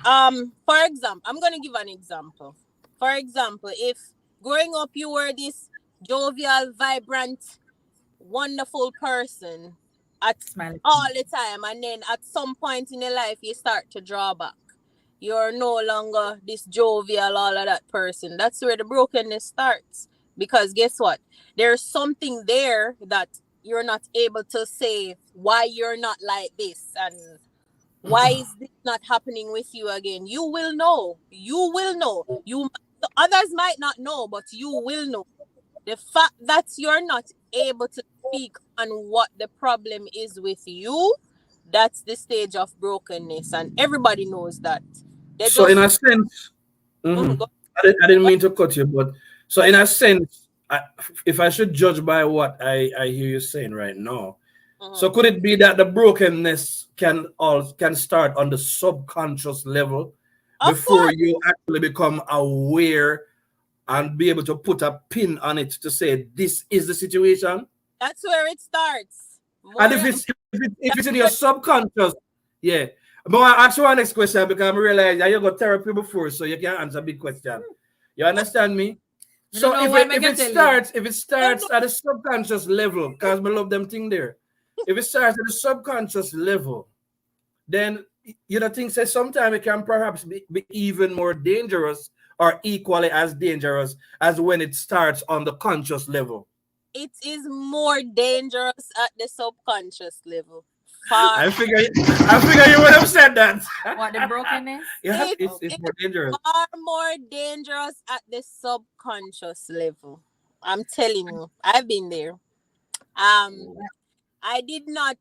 For example, I'm gonna give an example. For example, if growing up you were this jovial, vibrant, wonderful person at Smile. all the time, and then at some point in your life you start to draw back. You're no longer this jovial, all of that person. That's where the brokenness starts. Because guess what? There's something there that you're not able to say why you're not like this and why is this not happening with you again. You will know. You will know. The others might not know, but you will know. The fact that you're not able to speak on what the problem is with you, that's the stage of brokenness, and everybody knows that. They So in just a sense, Mhm, mhm. go, I didn't go, mean to cut you, but so go in for a it. sense, if I should judge by what I hear you saying right now, so Mhm. could it be that the brokenness can start on the subconscious level Of before course, you actually become aware and be able to put a pin on it to say this is the situation? that's where it starts. And More than if it's that's in your where subconscious, yeah. But I ask you one next question because I realize that you got therapy before, so you can answer big question. You understand me? I don't So know why I if can it tell you. don't know. starts at a subconscious level, because we love them thing there. If it starts at a subconscious level, then you know things say sometimes it can perhaps be even more dangerous or equally as dangerous as when it starts on the conscious level. It is more dangerous at the subconscious level. Far. I figure you would have said that. What, the brokenness? Yeah, It it's is more dangerous. far more dangerous at the subconscious level. I'm telling you, I've been there. Um, I did not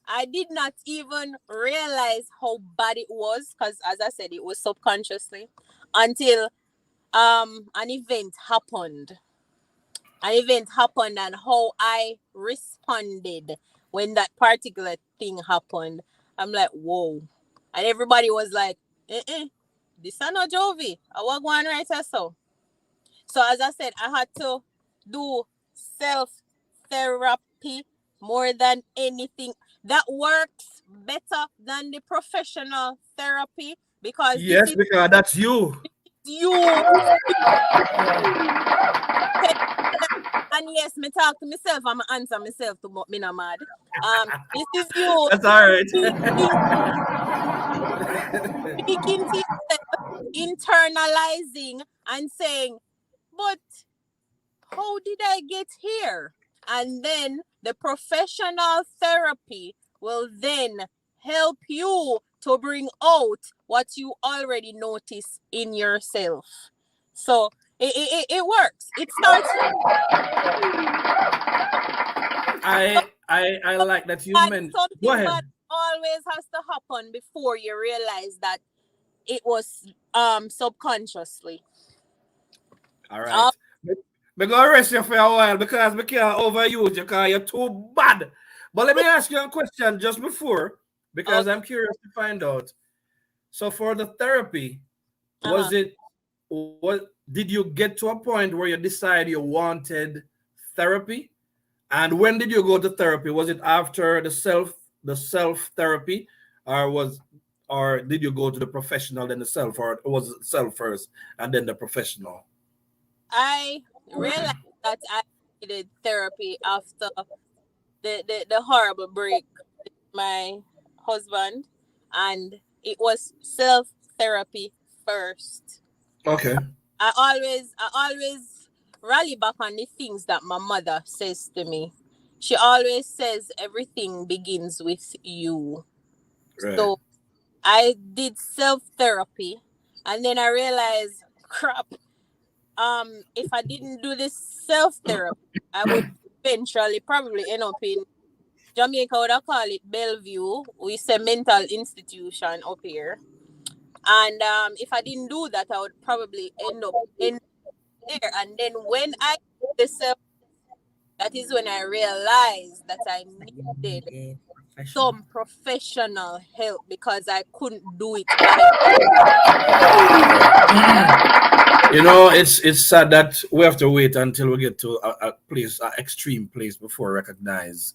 I did not even realize how bad it was because as I said, it was subconsciously until an event happened. An event happened and how I responded when that particular thing happened. I'm like, whoa. And everybody was like, this is not Jovi. I was going right here so. So as I said, I had to do self therapy more than anything. That works better than the professional therapy because this Yes, is because that's you. you. And yes, me talk to myself. I'm answer myself to me not mad. This is you That's all right. speaking, speaking to yourself, internalizing and saying, but how did I get here? And then the professional therapy will then help you to bring out what you already notice in yourself. So it works. It starts I like that you bad. meant. Go Something ahead. bad always has to happen before you realize that it was subconsciously. All right. Um, We're gonna rest you for a while because we can't overuse you because you're too bad. But let me ask you a question just before, because okay. I'm curious to find out. So for the therapy, Uh-huh. was it what did you get to a point where you decided you wanted therapy? And when did you go to therapy? Was it after the self therapy, or did you go to the professional then the self, or was it self first and then the professional? I realized that I needed therapy after the horrible break with my husband, and it was self therapy first. Okay. I always rally back on the things that my mother says to me. she always says everything begins with you. Right. So I did self-therapy, and then I realized, crap, if I didn't do this self-therapy, I would eventually probably end up in Jamaica, would I call it Bellevue. We say mental institution up here. And if I didn't do that, I would probably end up in there. And then when I did the self, that is when I realized that I needed some professional help because I couldn't do it by You know, it's sad that we have to wait until we get to a place, an extreme place, before we recognize.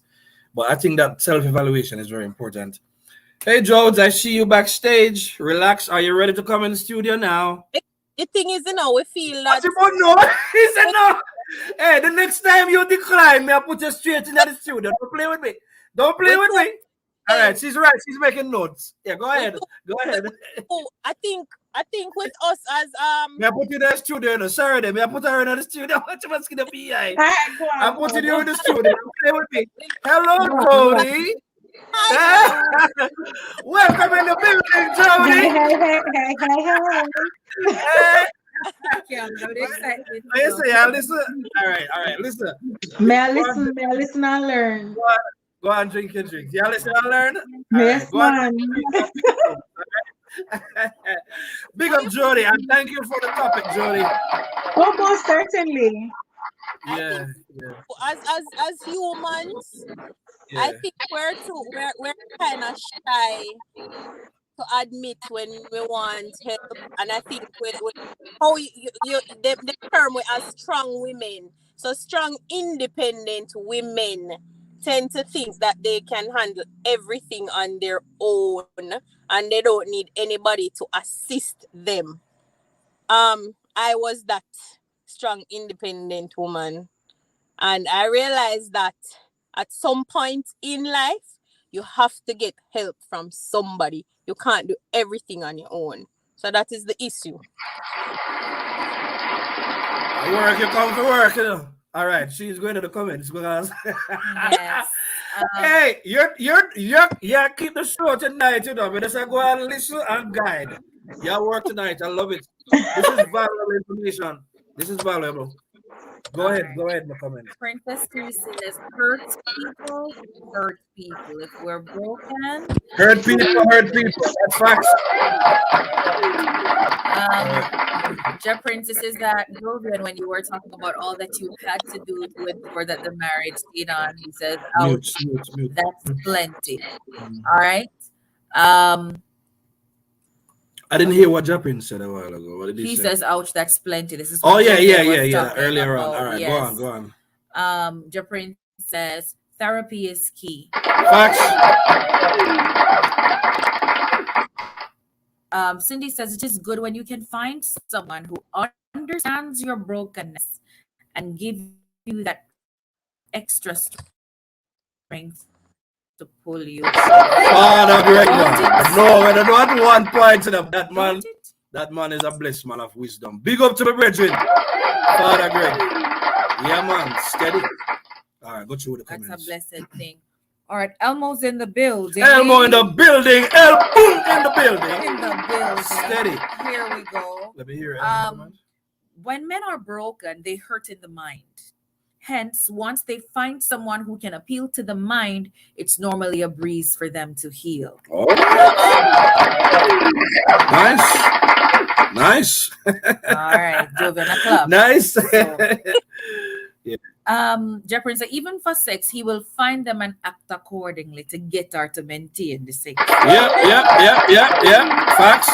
But I think that self-evaluation is very important. Hey, George, I see you backstage. Relax. Are you ready to come in the studio now? the thing is, we feel that What's about no? He said no. Hey, the next time you decline me, I put you straight into the studio. Don't play with me. Don't play with me. All right, she's right. She's making notes. Yeah, go ahead. Go ahead. I think with us as May I put you in the studio on a Saturday? May I put her in the studio? What you must gonna be? I'm putting you in the studio. Don't play with me. Hello, Jody. Welcome in the building, Jody. Hey. Listen. All right, listen. May I listen and learn? Go on, drink your drinks. Yeah, listen and learn. Yes, Right, man. big up, Jody, and thank you for the topic, Jody. Oh, most certainly. Yeah. as humans, Yeah. I think we're kind of shy to admit when we want help, and I think how the term we are strong women, so strong independent women tend to think that they can handle everything on their own and they don't need anybody to assist them. I was that strong independent woman, and I realized that at some point in life you have to get help from somebody. You can't do everything on your own. So that is the issue. Work, you come to work, you know. All right, she's going to the comments because Yes. hey, you're keep the show tonight, you know. We just go and listen and guide. Your work tonight, I love it. This is valuable information. This is valuable. Go ahead, in the comments. Princess Cruz says, hurt people. If we're broken, Hurt people. That's facts. Jeff Princess says that Jovian, when you were talking about all that you had to do to ensure that the marriage stayed on, he says, ouch, Mute. that's plenty. All right. I didn't hear what Japin said a while ago. What did he say? He says, ouch, that's plenty. This is Oh, what yeah. Jovian was talking Earlier on. about. All right, Yes. go on. Japin says, therapy is key. Facts. Cindy says it is good when you can find someone who understands your brokenness and give you that extra strength to pull you. Father Greg, no, when I don't want point to them, that man is a blessed man of wisdom. Big up to the brethren. Father Greg. Yeah, man, steady. All right, go through the comments. That's a blessed thing. All right, Elmo's in the building. Elmo in the building. El boom in the building. In the building. Steady. Here we go. Let me hear it. When men are broken, they hurt in the mind. Hence, once they find someone who can appeal to the mind, it's normally a breeze for them to heal. Oh. Nice. All right, Jovian Club. Nice. So, Jeffrey said, even for sex, he will find them and act accordingly to get her to maintain the sex. Yeah. Facts.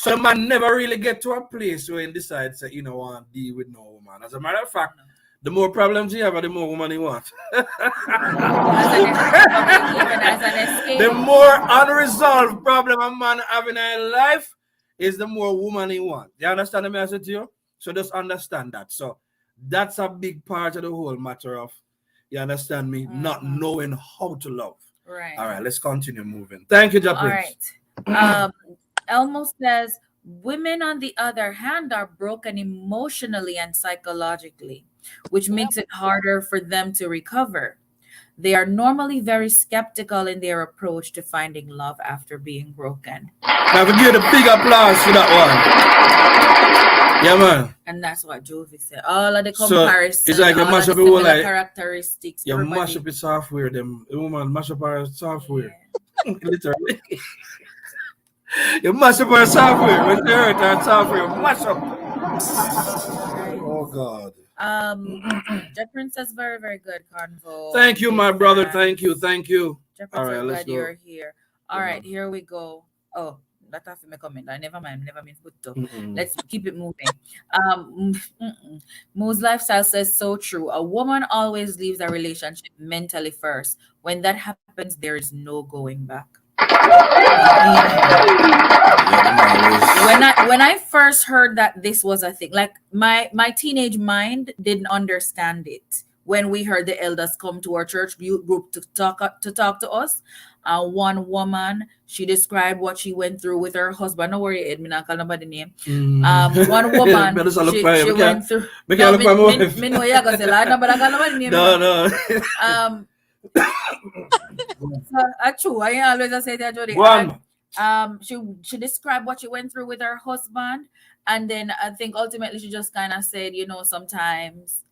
So man never really get to a place where he decides that want to deal with no woman. As a matter of fact, the more problems he have, the more woman he wants. The more unresolved problem a man having in life is the more woman he wants. You understand the message to you? So just understand that. So that's a big part of the whole matter of, you understand me, not knowing how to love. Right. All right, let's continue moving. Thank you, Japin. All right. Elmo says, Women, on the other hand, are broken emotionally and psychologically, which Yep. makes it harder for them to recover. They are normally very skeptical in their approach to finding love after being broken. Now, we give a big applause for that one. Yeah, man. And that's what Jovi said. All of the So comparison, it's like you all mash of up the the whole similar like characteristics, you mash everybody. up the software. Them the woman mash up her software. Yeah. Literally. You mash up her software. When you hurt her software, you mash up. Right. Oh God. Jet Princess, very, very good convo. Thank you, Big my brother. Thank you. fans. Thank you. Jet All Princess, right, let's glad go. you're here. All Yeah, right, man. here we go. Oh, that have to make comment. Never mind. Never means put to. Mm-mm. Let's keep it moving. Moose Lifestyle says so true. A woman always leaves a relationship mentally first. When that happens, there is no going back. When I first heard that this was a thing, like my teenage mind didn't understand it. When we heard the elders come to our church youth group to talk to us, one woman, she described what she went through with her husband. No worry, Ed, me not call nobody name. One woman, Better look she for she you. went through. We No, can't look me, for my me, wife. me know you gonna say like no, but I call nobody name. No, no. Um, so, true. I always say that, Jody. Go on. She described what she went through with her husband, and then I think ultimately she just kind of said, sometimes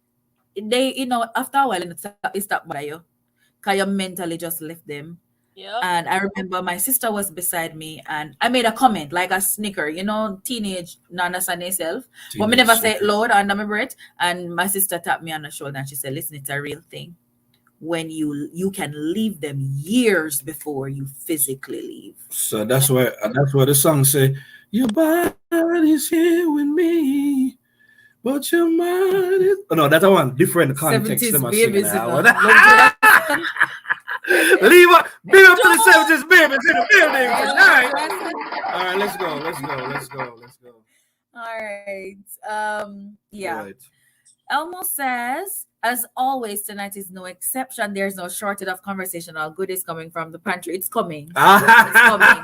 they, after a while, it stop by you, cause you mentally just left them. Yep. And I remember my sister was beside me, and I made a comment like a snicker, teenage, not understand herself, but me Teenage never say it snicker. loud under my breath. And my sister tapped me on the shoulder and she said, "Listen, it's a real thing. When you can leave them years before you physically leave." So that's why the song say, "Your body's here with me, but your mind is." Oh, no, that's one different context. 70s Them are singing babies, that one. Love to that song. Leave up, big up to the 70s babies in the building Yeah, tonight. love to that song. All right, let's go. All right. All Yeah. right. Elmo says, as always, tonight is no exception. There's no shortage of conversational goodies coming from the pantry. It's coming. It's coming.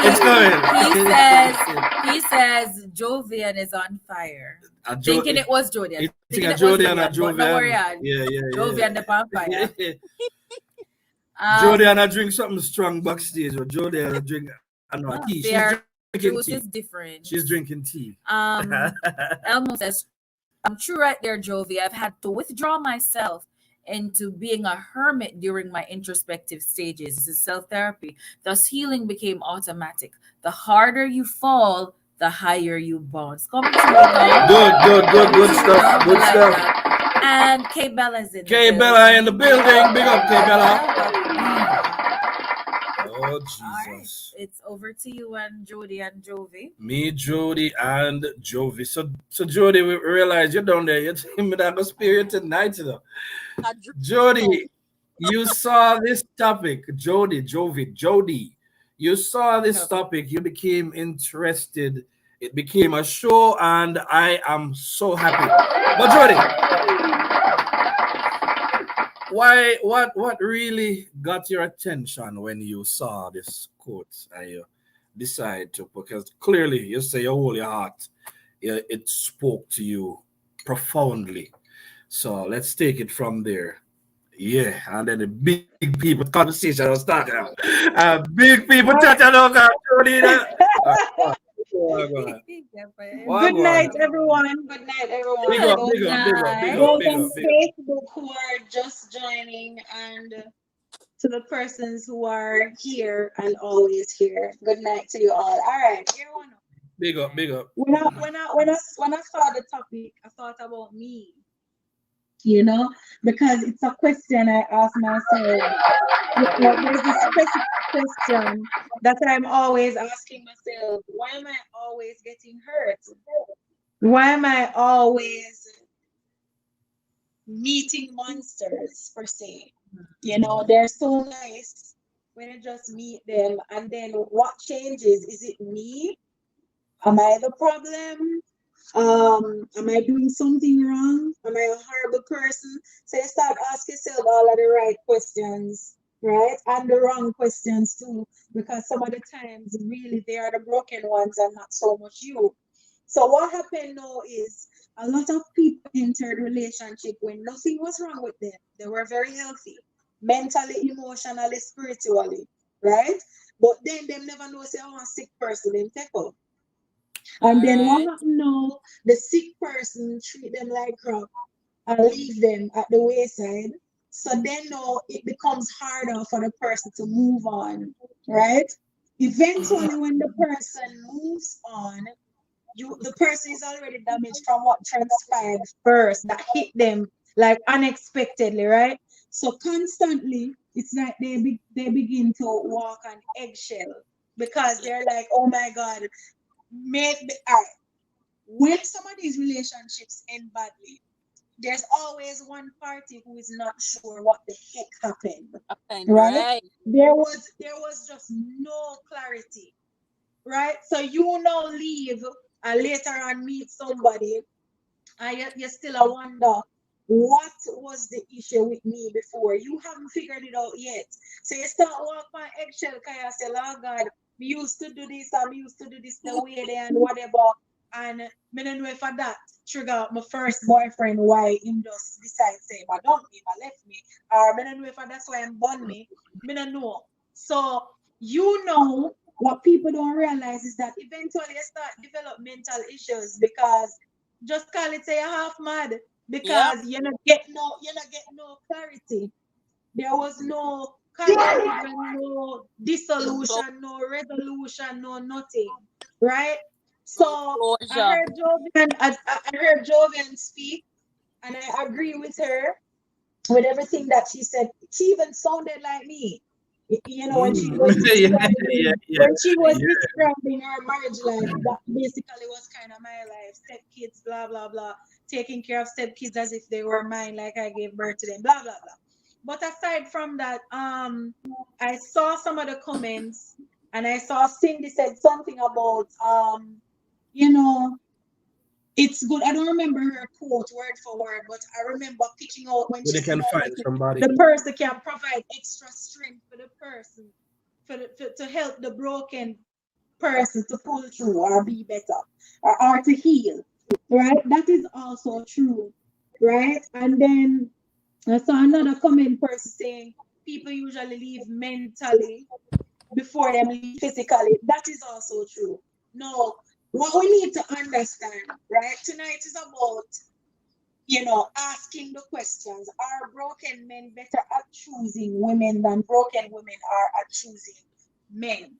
It's coming. He says Jovian is on fire. Thinking it was Jodian. Thinking a Jodian and But no worry, Jovian. Yeah. Jovian the on fire. Jodian I drink something strong backstage, or Jodian I drink tea. She's Their drinking juice tea. is different. She's drinking tea. Elmo says, I'm true right there, Jovi. I've had to withdraw myself into being a hermit during my introspective stages. This is self-therapy. Thus, healing became automatic. The harder you fall, the higher you bounce. Come true now. Good stuff. Good stuff. And K Bella's in K Bella in the building. Big up, K Bella. Oh, Jesus. Right. It's over to you and Jody and Jovi. Me, Jody, and Jovi. So Jody, we realize you're down there. You're telling me that spirit tonight, you know. Jody, you saw this topic. Jody. You saw this topic. You became interested. It became a show, and I am so happy. But Jody, what really got your attention when you saw this quote and you decide to, because clearly you say your whole heart, it spoke to you profoundly. So let's take it from there. Yeah, and then the big people conversation was starting out. Big people touching on Jody. Good night, everyone. Good night, everyone. Big up. Those on Facebook who are just joining, and to the persons who are here and always here. Good night to you all. All right, here one. Big up. When I saw the topic, I thought about me. Because it's a question I ask myself. There's a specific question that I'm always asking myself. Why am I always getting hurt? Why am I always meeting monsters, per se? They're so nice when I just meet them. And then what changes? Is it me? Am I the problem? Am I doing something wrong? Am I a horrible person? So you start asking yourself all of the right questions, right? And the wrong questions too, because some of the times really they are the broken ones and not so much you. So what happened now is a lot of people entered relationship when nothing was wrong with them. They were very healthy, mentally, emotionally, spiritually, right? But then them never know say I'm a sick person in take up. And then what Alright. happened now? The sick person treat them like crap and leave them at the wayside. So then now it becomes harder for the person to move on, right? Eventually, when the person moves on, the person is already damaged from what transpired first that hit them like unexpectedly, right? So constantly, it's like they begin to walk on eggshell because they're like, oh my god, maybe when some of these relationships end badly, there's always one party who is not sure what the heck happened, Happened, right? right? There was just no clarity, right? So you now leave and later on meet somebody and you still a wonder what was the issue with me before. You haven't figured it out yet. So you start walk on eggshell because you say, oh God, we used to do this and we used to do this the way they and whatever. And me don't know if I that trigger my first boyfriend why him just decide say, but don't me, but left me. Or me don't know if that's why I'm born me. Me don't know. So you know what people don't realize is that eventually you start develop mental issues because just call it say you're half mad Yep. because you're not getting no clarity. There was no conclusion, no So, dissolution, no resolution, no nothing. Right? no So I closure. heard Jovian, I heard Jovian speak, and I agree with her with everything that she said. She even sounded like me. You know, when she was Yeah, describing yeah, yeah, when she was yeah. describing her marriage life, that basically was kind of my life. Step kids, blah blah blah. Taking care of step kids as if they were mine, like I gave birth to them, blah blah blah. But aside from that, I saw some of the comments and I saw Cindy said something about you know, it's good. I don't remember her quote word for word, but I remember picking out when But she they said, can "Oh, find somebody. the person can provide extra strength for the person, to help the broken person to pull through or be better or to heal." Right? That is also true, right? And then I saw another comment person saying people usually leave mentally before them leave physically. That is also true. No, what we need to understand, right? Tonight is about, asking the questions. Are broken men better at choosing women than broken women are at choosing men?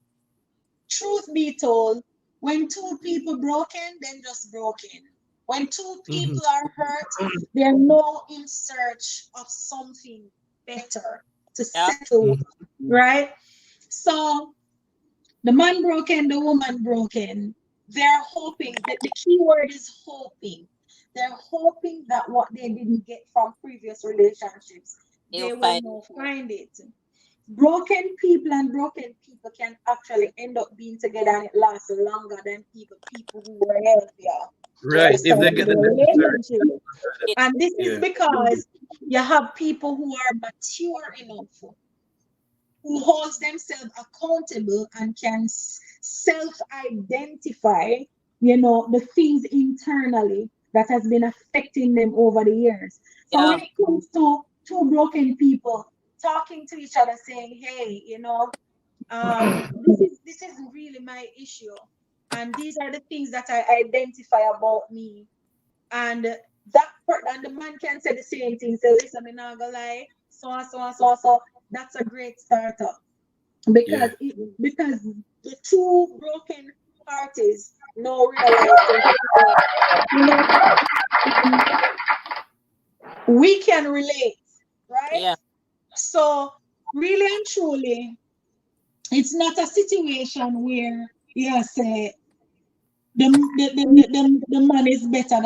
Truth be told, when two people broken, then just broken. When two Mhm. people are hurt, they're no in search of something better to Yep. settle with, Mhm. right? So the man broken, the woman broken. They're hoping that the key word is hoping. They're hoping that what they didn't get from previous relationships, You'll they will find now find it. Broken people and broken people can actually end up being together and it lasts longer than people who were healthier when they Right. If they started get the their necessary. relationship. it. And this is Yeah. because you have people who are mature enough who holds themselves accountable and can self-identify, the things internally that has been affecting them over the years. So Yeah. when it comes to two broken people talking to each other, saying, "Hey, this is really my issue, and these are the things that I identify about me," and and the man can say the same thing. Say, "Listen, I'm not gonna lie, so and so and so and so." That's a great starter Yeah. because the two broken parties now realize that we can relate, right? Yeah. So really and truly, it's not a situation where you say the man is better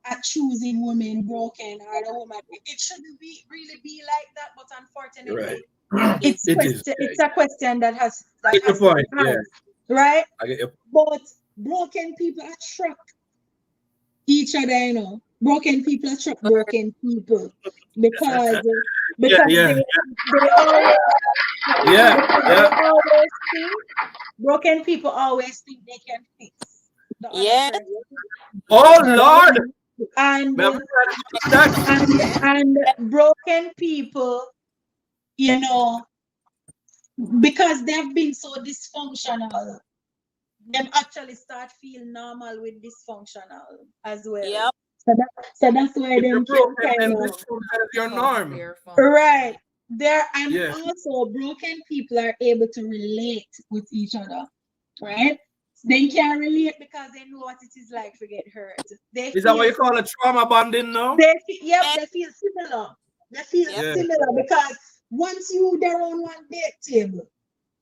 at choosing women broken or the woman. It shouldn't really be like that, but Right. unfortunately, It is. It is. it's a question that has I that get your has to be point. Yeah. asked, right? I get your But broken people attract each other, Broken people attract broken people because Yeah, because yeah, they always yeah, because they yeah. always think broken people always think they can fix the other Yes. person. Oh Right? Lord, And me have to try to do that. and broken people, you know, because they've been so dysfunctional, them actually start feel normal with dysfunctional as well. Yep. So that's why If you're them can broken, kind then of this is your norm. right there, and Yeah. also broken people are able to relate with each other, right? They can relate because they know what it is like to get hurt. They Is that what feel you call a trauma bonding now? yep, Yes. they feel similar. They feel Yep. Yeah. similar because once you there on one bed table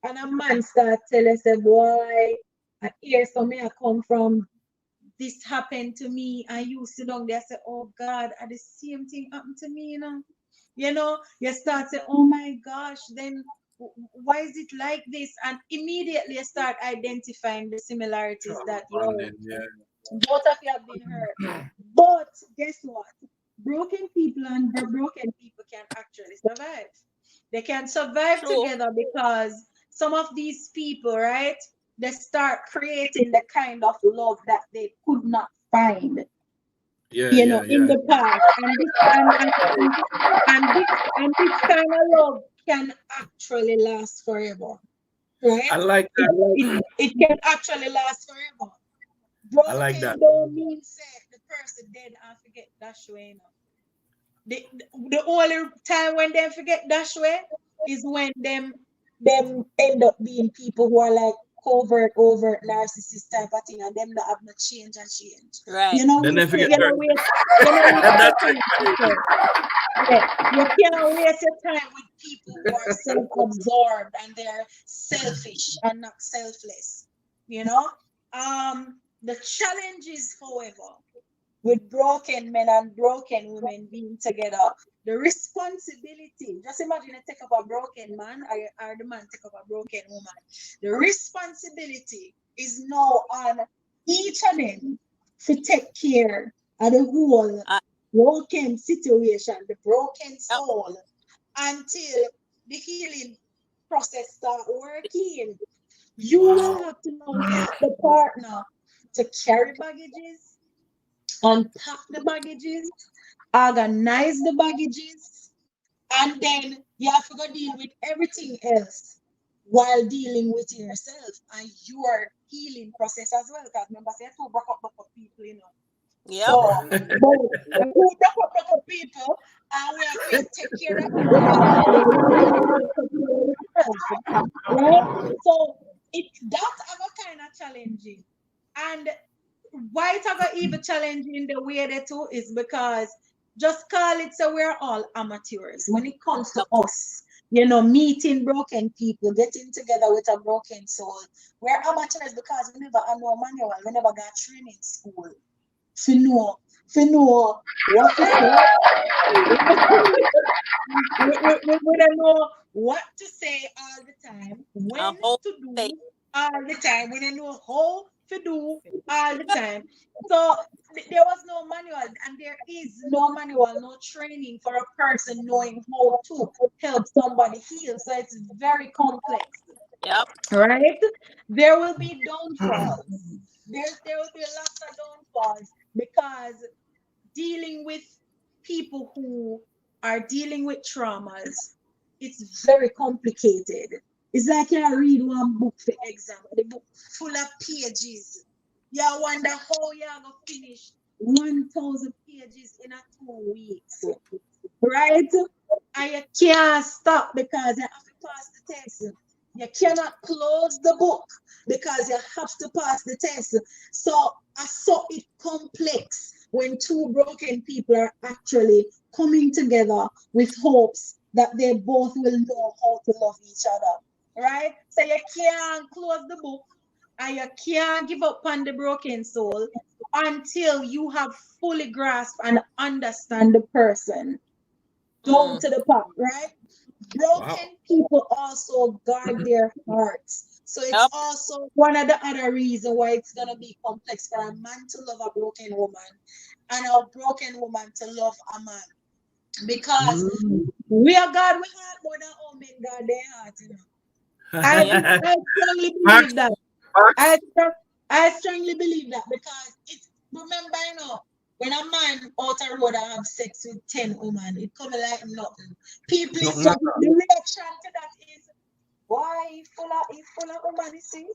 and a man start tell us, say, boy, I hear somewhere I come from, this happened to me, and you sit down there say, oh God, and the same thing happened to me, you know, you start say, oh my gosh, then why is it like this? And immediately you start identifying the similarities Trauma that bonding. Yeah. both of you have been hurt. But guess what? Broken people and broken people can actually survive. They can survive True. together because some of these people, right? They start creating the kind of love that they could not find, Yeah, you yeah, know, in yeah. the past. And this kind of love can actually last forever, I right? like It, that. it can actually last forever. I like that. Broken don't mean say the person dead and forget dash way. You know. The only time when they forget dash way is when them end up being people who are like overt narcissist type of thing, and them that have not change and change. Right. You know, Then they forget you know, hurt. waste your That's time. People. Yeah, you can't waste your time with people who are self-absorbed and they're selfish and not selfless. You know, the challenge is, however, with broken men and broken women being together, the responsibility. Just imagine you take up a broken man, or the man take up a broken woman. The responsibility is now on each of them to take care of the whole Uh, broken situation, the broken yep. soul, until the healing process start working. You will wow. have to now help the partner to carry baggages, unpack the baggages, organize the baggages, and then you have to go deal with everything else while dealing with yourself and your healing process as well. Because remember, say two broke up people, you know. Yep. So, but who broke up people, and we have to take care of them while right? So it that's our kind of challenging. And why it ever even challenging the way they do is because just call it so we're all amateurs when it comes to Yep. us, you know, meeting broken people, getting together with a broken soul. We're amateurs because we never had no manual, we never got training in school to know what to say. We don't know what to say all the time, when A whole to thing. do all the time. We don't know how to do all the time. So there was no manual, and there is no manual, no training for a person knowing how to help somebody heal. So it's very complex, Yep. right? There will be downfalls. There will be lots of downfalls because dealing with people who are dealing with traumas, it's very complicated. It's like you read one book for exam, the book full of pages. You wonder how you're going to finish 1,000 pages in a 2 weeks, right? And you can't stop because you have to pass the test. You cannot close the book because you have to pass the test. So I saw it complex when two broken people are actually coming together with hopes that they both will know how to love each other. Right? So you can't close the book and you can't give up on the broken soul until you have fully grasped and understand the person down Mm. to the part, right? Wow. Broken people also guard their hearts. So it's Yep. also one of the other reasons why it's gonna be complex for a man to love a broken woman and a broken woman to love a man. Because we are God, we heart more than all men God their heart, you know. I strongly Facts. believe that. Facts. I strongly believe that because it's remember, you know, when a man out the road and have sex with 10 women, it come like nothing. People is Nothing so at all. the reaction to that is why he full of woman, you see?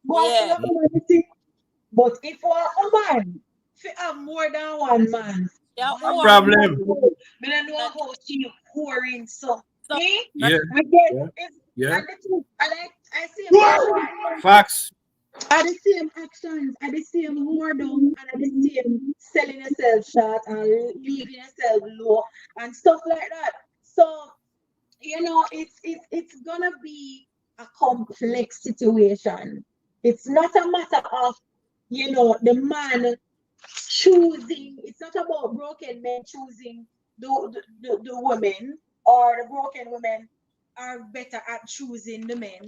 Boy full Yeah. of woman, you see? But if a woman if you have more than one man, Yeah. A Or problem. we don't know how she pouring so. so Eh? right. Yeah. We get Yeah. it's Yeah. and the truth, and I see him Facts. are the same actions, are the same whoredom, and are the same selling yourself short and leaving yourself low and stuff like that. So you know, it's gonna be a complex situation. It's not a matter of you know the man choosing. It's not about broken men choosing the women or the broken women are better at choosing the men.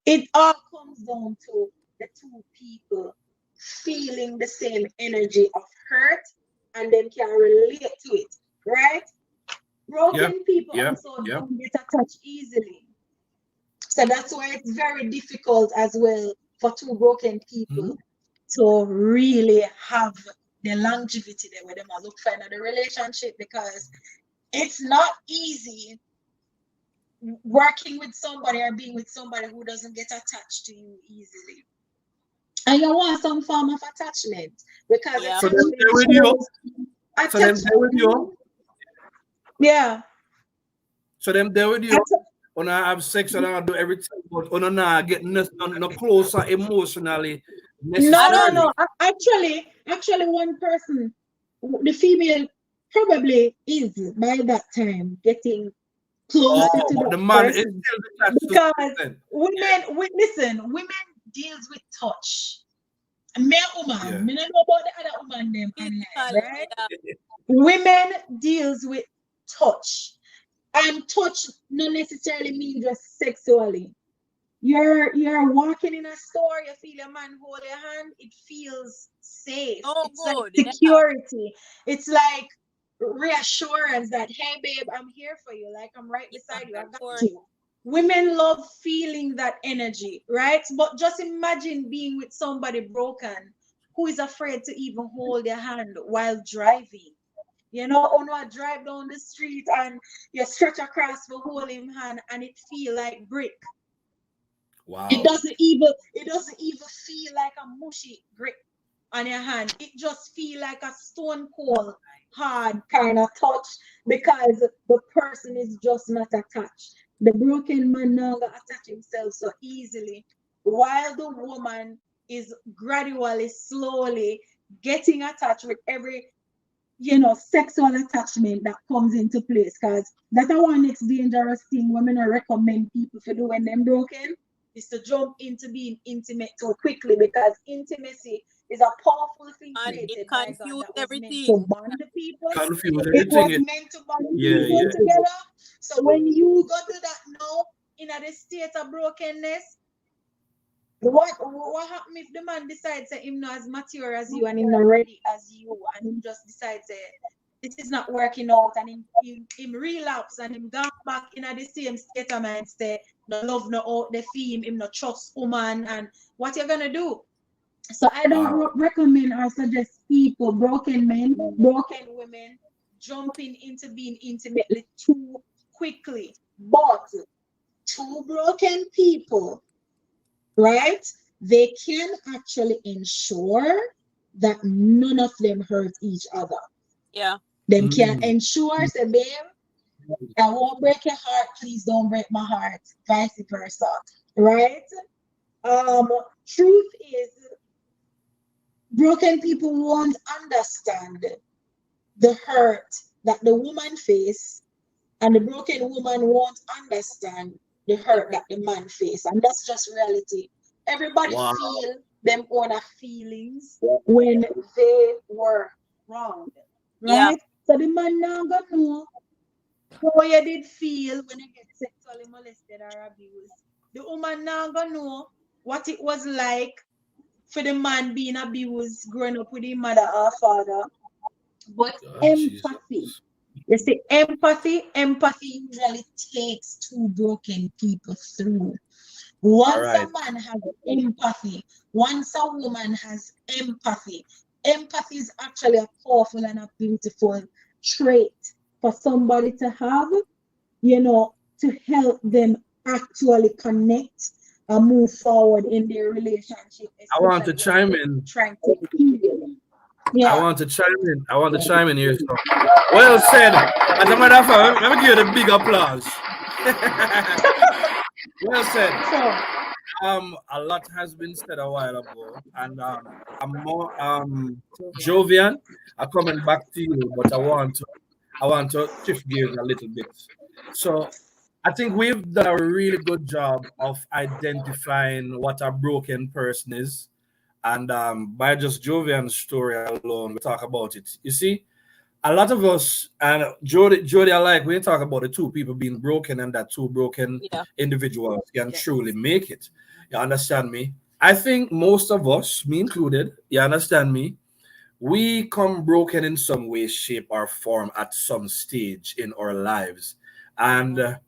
It all comes down to the two people feeling the same energy of hurt and then can relate to it, right? Yeah. Broken people Yeah. also Yeah. don't get attached easily. So that's why it's very difficult as well for two broken people to really have the longevity there where they might look for another relationship because it's not easy working with somebody or being with somebody who doesn't get attached to you easily. And you want some form of attachment because Yeah. So them attachment there with you. shows So them there with you. attachment. Yeah. So them there with you. When I have sex and I do everything, but when I not get no closer emotionally No, I no, don't. necessarily. no. Actually, one person, the female, probably is by that time getting I closer don't. Oh, to but that the man is person still attached to because something. women deals with touch. Me a Yeah. woman, me don't know about the other woman them online, Physically. right? Yeah. Women deals with touch, and touch not necessarily mean just sexually. You're walking in a store, you feel a man hold your hand, it feels safe. Oh, It's like good. Yeah. security. It's like reassurance that hey babe, I'm here for you. Like I'm right Yeah. beside you. I Of got course. you. Women love feeling that energy, right? But just imagine being with somebody broken who is afraid to even hold your hand while driving. You know, or not drive down the street and you stretch across for hold him hand and it feel like brick. Wow. It doesn't even feel like a mushy grip on your hand. It just feel like a stone cold hard kind of touch because the person is just not attached. The broken man now gonna attach himself so easily, while the woman is gradually, slowly getting attached with every sexual attachment that comes into place. Because that's one next dangerous thing women recommend people to do when they're broken is to jump into being intimate too quickly because intimacy is a powerful thing And it created by God confused that was meant to everything. bond the people. Confuse It everything. was meant to bond the Yeah, people yeah. together. So when you go to that now in a state of brokenness, what happen if the man decides that him not as mature as you and him not ready as you and him just decides that this is not working out and him relapse and him gone back in the same state of mind say no love no out the theme him no trust woman and what you're gonna do? So I don't recommend or suggest people, broken men, broken women, jumping into being intimately too quickly. But two broken people, right? They can actually ensure that none of them hurt each other. Yeah. Them can ensure, say, babe, I won't break your heart, please don't break my heart, vice versa, right? Um, Truth is, broken people won't understand the hurt that the woman face, and the broken woman won't understand the hurt that the man face, and that's just reality. Everybody Wow. feel them own feelings when they were wronged, Yeah. right? So the man now gonna know how you did feel when you get sexually molested or abused. The woman now gonna know what it was like for the man being abused, growing up with his mother or father. But God, Jesus. empathy, you see, empathy usually takes two broken people through. All Once a right. man has empathy, once a woman has empathy, empathy is actually a powerful and a beautiful trait for somebody to have, to help them actually connect and move forward in their relationship, I want to especially when chime they're in. trying to heal. I Yeah. want to chime in. I want to chime in here. So. Well said. As a matter of fact, let me give you the big applause. Well said. So, A lot has been said a while ago, and I'm more Jovian. I'm coming back to you, but I want to shift gears a little bit. So I think we've done a really good job of identifying what a broken person is, and by just Jovian's story alone, we talk about it. You see, a lot of us and Jody, I like when you talk about the two people being broken and that two broken Yeah. individuals can truly make it. You understand me? I think most of us, me included, you understand me? We come broken in some way, shape, or form at some stage in our lives. And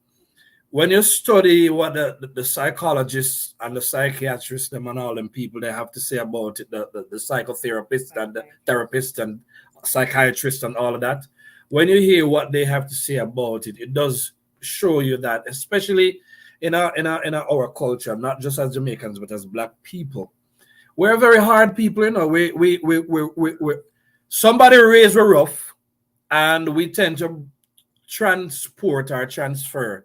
when you study what the psychologists and the psychiatrists them and all them people they have to say about it, the psychotherapists and the therapists and psychiatrists and all of that, when you hear what they have to say about it, it does show you that, especially in our culture, not just as Jamaicans but as Black people, we're very hard people. We somebody raised we rough, and we tend to transport or transfer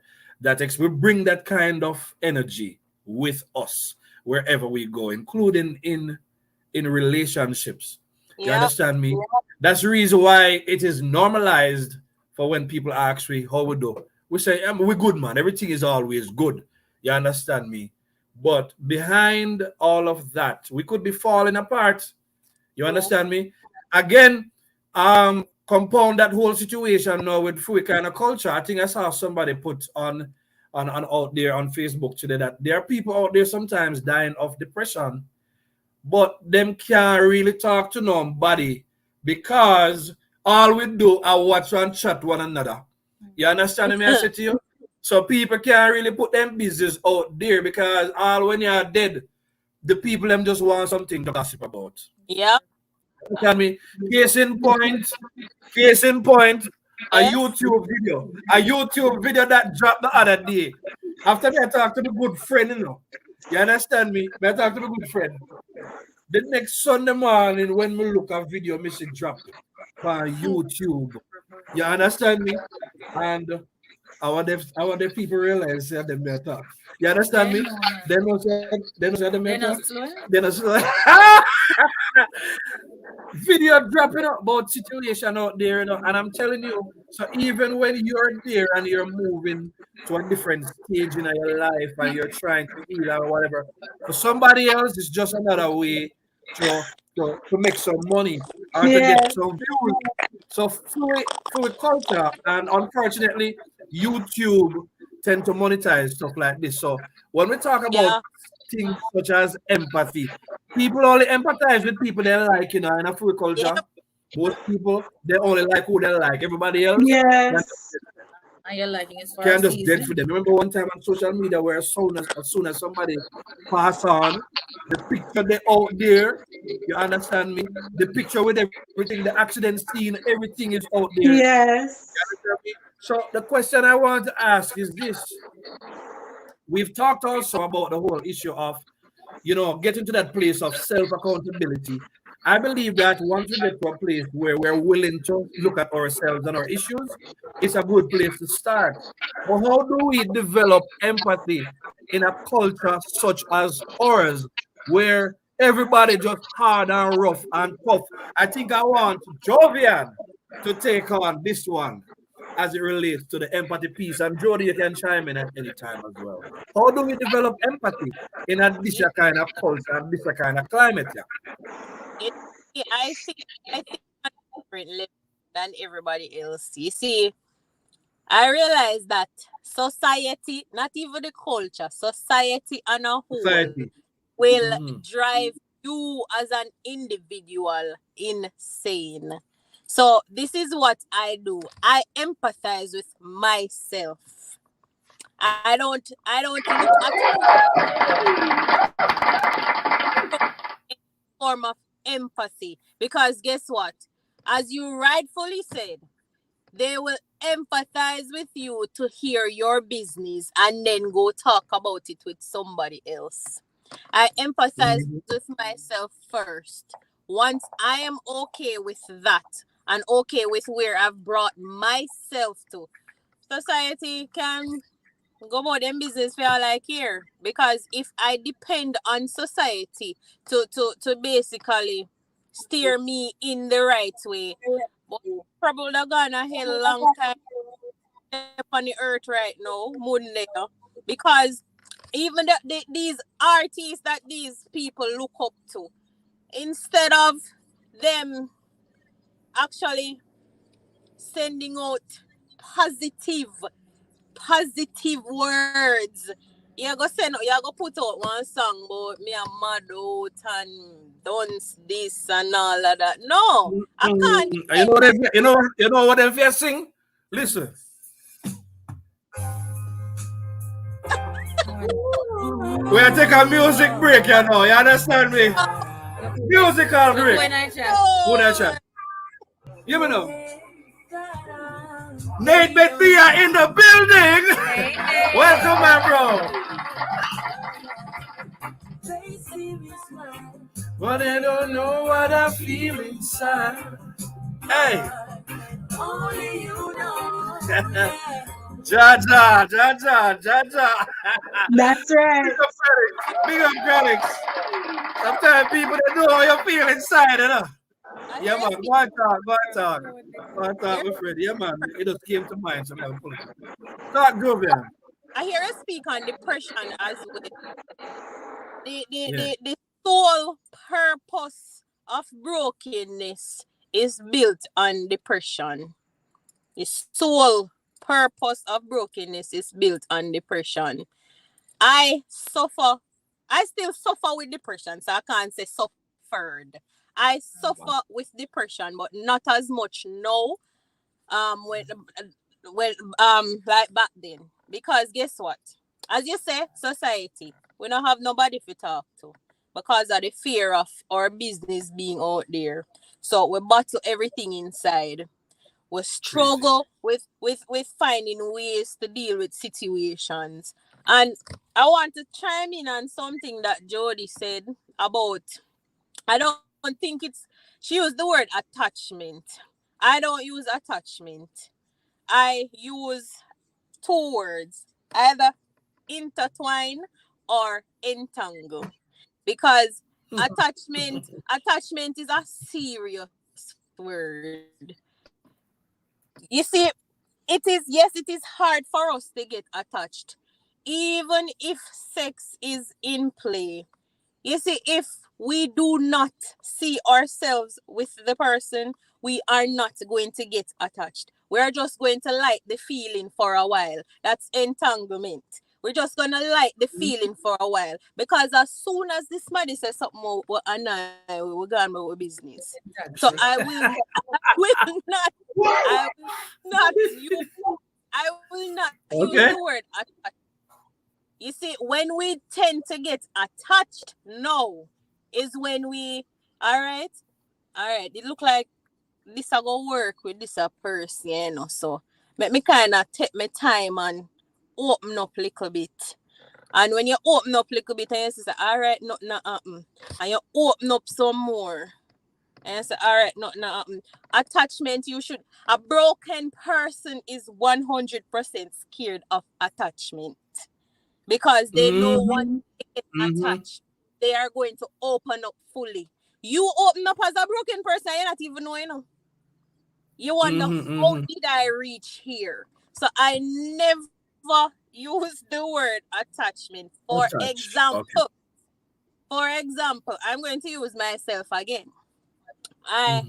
we bring that kind of energy with us wherever we go, including in relationships. You Yeah. understand me? That's the reason why it is normalized for when people ask me how we do, we say we're good, man, everything is always good. You understand me? But behind all of that, we could be falling apart. You Yeah. understand me? Again, compound that whole situation now with free kind of culture. I think I saw somebody put on out there on Facebook today that there are people out there sometimes dying of depression, but them can't really talk to nobody because all we do are watch and chat one another. You understand me? I say to you. So people can't really put them business out there because all when you're dead, the people them just want something to gossip about. Yeah. Tell me, case in point, case in point, a Yes. YouTube video that dropped the other day. After me, I talked to the good friend, You understand me? I talked to the good friend. The next Sunday morning, when we look at video, me see drop on YouTube. You understand me? And I want the people realize that them better. You understand me? They know They're better. not slow. They know slow. Video dropping up about situation out there, and I'm telling you, so even when you're there and you're moving to a different stage in your life and you're trying to heal or whatever, for somebody else, it's just another way to make some money or to get yes. some views. So fluid culture, and unfortunately, YouTube tend to monetize stuff like this. So when we talk about Yeah. things such as empathy, people only empathize with people they like, in a free Yeah. culture. Most people they only like who they like. Everybody else Yes. And you're liking it for a can just dead for season. them. Remember one time on social media where as soon as somebody pass on, the picture they out there, you understand me? The picture with everything, the accident scene, everything is out there. Yes. So the question I want to ask is this. We've talked also about the whole issue of, getting to that place of self-accountability. I believe that once we get to a place where we're willing to look at ourselves and our issues, it's a good place to start. But how do we develop empathy in a culture such as ours, where everybody just hard and rough and tough? I think I want Jovian to take on this one as it relates to the empathy piece. And Jody, you can chime in at any time as well. How do we develop empathy in this It, kind of culture and this kind of climate? Yeah. it, I think on a different level than everybody else. You see, I realize that society, not even the culture, society on a whole, Society. will drive you as an individual insane. So this is what I do. I empathize with myself. I don't look at form of empathy, because guess what? As you rightfully said, they will empathize with you to hear your business and then go talk about it with somebody else. I empathize with myself first. Once I am okay with that and okay with where I've brought myself to, society can go about them business for all I care. Because if I depend on society to basically steer me in the right way, but probably gonna hell a long time on the earth right now, more than there. Because even these artists that these people look up to, instead of them actually sending out positive words, you go put out one song about me and mad out and done this and all of that. No, I can't. You know what they're sing? Listen. We'll take a music break, you know. You understand me? Musical break. Good chat. You know. Nate Bethia in the building. Welcome, my bro. But they don't know what I feel inside. Hey. Only you know. Jaja. That's right. Big up critics. Sometimes people don't know how you feel inside, you know. Yeah, man. Go on talk. With Freddie. Yeah, man. It just came to mind. So I'm pulling it. Talk good, man. I hear her speak on depression as well. The sole purpose of brokenness is built on depression. The sole purpose of brokenness is built on depression. I still suffer with depression, so I can't say suffered. I suffer with depression, but not as much now. When like back then, because guess what? As you say, society, we don't have nobody to talk to because of the fear of our business being out there. So we bottle everything inside. We struggle with finding ways to deal with situations. And I want to chime in on something that Jody said about, I don't think she used the word attachment. I don't use attachment. I use two words, either intertwine or entangle. Because attachment is a serious word. You see, it is hard for us to get attached, even if sex is in play. You see, if we do not see ourselves with the person, we are not going to get attached. We're just going to like the feeling for a while. That's entanglement. We're just going to like the feeling for a while. Because as soon as this body says something more, we're going about our business. So I will not use the word attached. You see, when we tend to get attached now is when we, all right, it look like this I go work with this a person, you know, so make me kind of take my time and open up a little bit. And when you open up a little bit and you say, all right, nothing happen, and you open up some more, and you say, all right, nothing happen. Attachment, a broken person is 100% scared of attachment. Because they know once they get attached, they are going to open up fully. You open up as a broken person, you're not even knowing. You wonder, how did I reach here? So I never use the word attachment. For example, I'm going to use myself again. I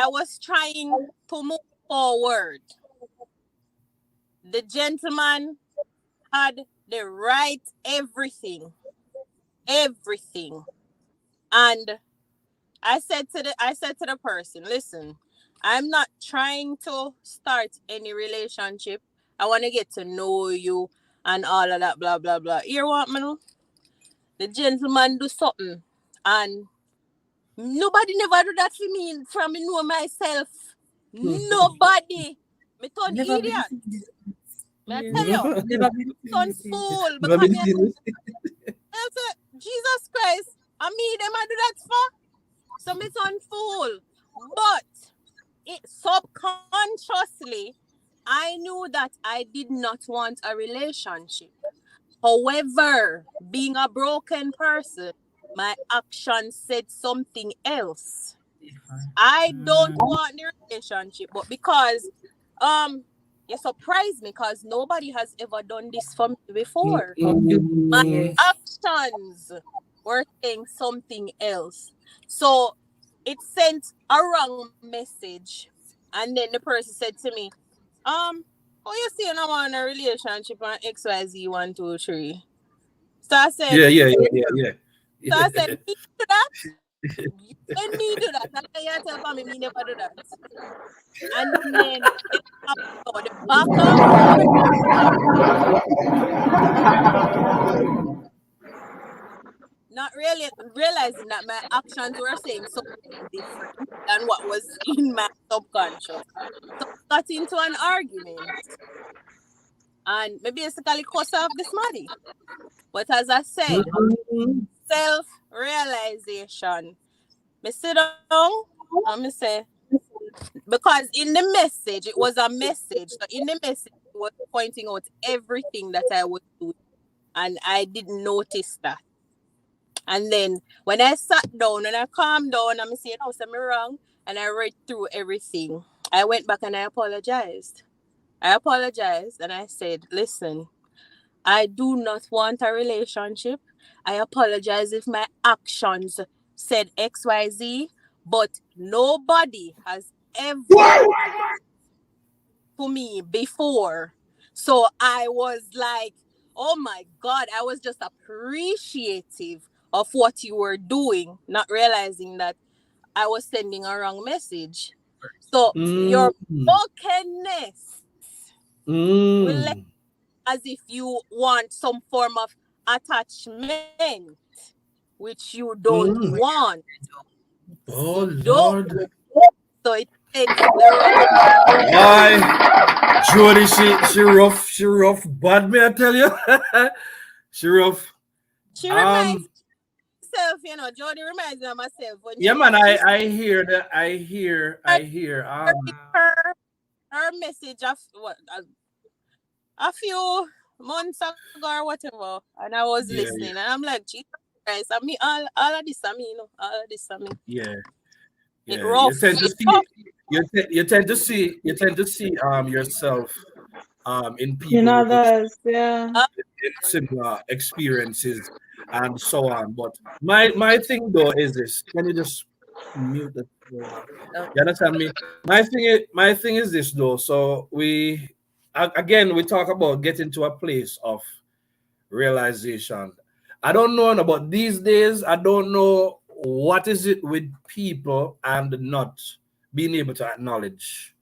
was trying to move forward. The gentleman had the right everything. everything. And I said to the person, listen, I'm not trying to start any relationship. I want to get to know you and all of that, blah blah blah. Here what me know? The gentleman do something, and nobody never do that for me. From me know myself, nobody. Me turn Never been idiot. seen this. I Yeah. tell you, Never been turn seen this. fool Let because me me see this. I say, Jesus Christ, I me them I do that for. So me turn fool, but it subconsciously I knew that I did not want a relationship. However, being a broken person, my actions said something else. I don't want the relationship, but because you surprised me because nobody has ever done this for me before. My Mm. Yes. actions were saying something else. So it sent a wrong message. And then the person said to me, oh, you see, I'm on a relationship on XYZ 1 2 3. So I said, Yeah, yeah, yeah, yeah, so I said, yeah. me do that? When me do that? And then you tell me never do that. And then the back of my not really realizing that my actions were saying something different than what was in my subconscious. So I got into an argument and maybe basically cuss off this money. But as I said, Mm. self-realization. Me sit down and me say, because in the message, it was a message. So in the message, it was pointing out everything that I was doing. And I didn't notice that. And then when I sat down and I calmed down, I'm saying, oh, am I wrong? And I read through everything. I went back and I apologized. I apologized and I said, listen, I do not want a relationship. I apologize if my actions said XYZ, but nobody has ever to me before. So I was like, oh my God, I was just appreciative of what you were doing, not realizing that I was sending a wrong message. So Mm. your brokenness will let Mm. as if you want some form of attachment, which you don't Mm. want. Oh You don't. Lord. So it sends the wrong. Why, Jody, she rough bad, me I tell you. She rough. She reminds Um, myself, Jody reminds me of myself when yeah, man, she I hear that. I hear. her her message of what a few months ago or whatever, and I was Yeah, listening, and I'm like, Jesus Christ, I mean, all of this, I mean, all of this, I mean, yeah, it yeah. You rough, tend to it see. rough. You tend to see yourself in In people who go others, yeah. Uh, in similar experiences and so on. But my thing though is this. Can you just mute that for a while? You understand me? My thing is this though. So again we talk about getting to a place of realization. I don't know about these days. I don't know what is it with people and not being able to acknowledge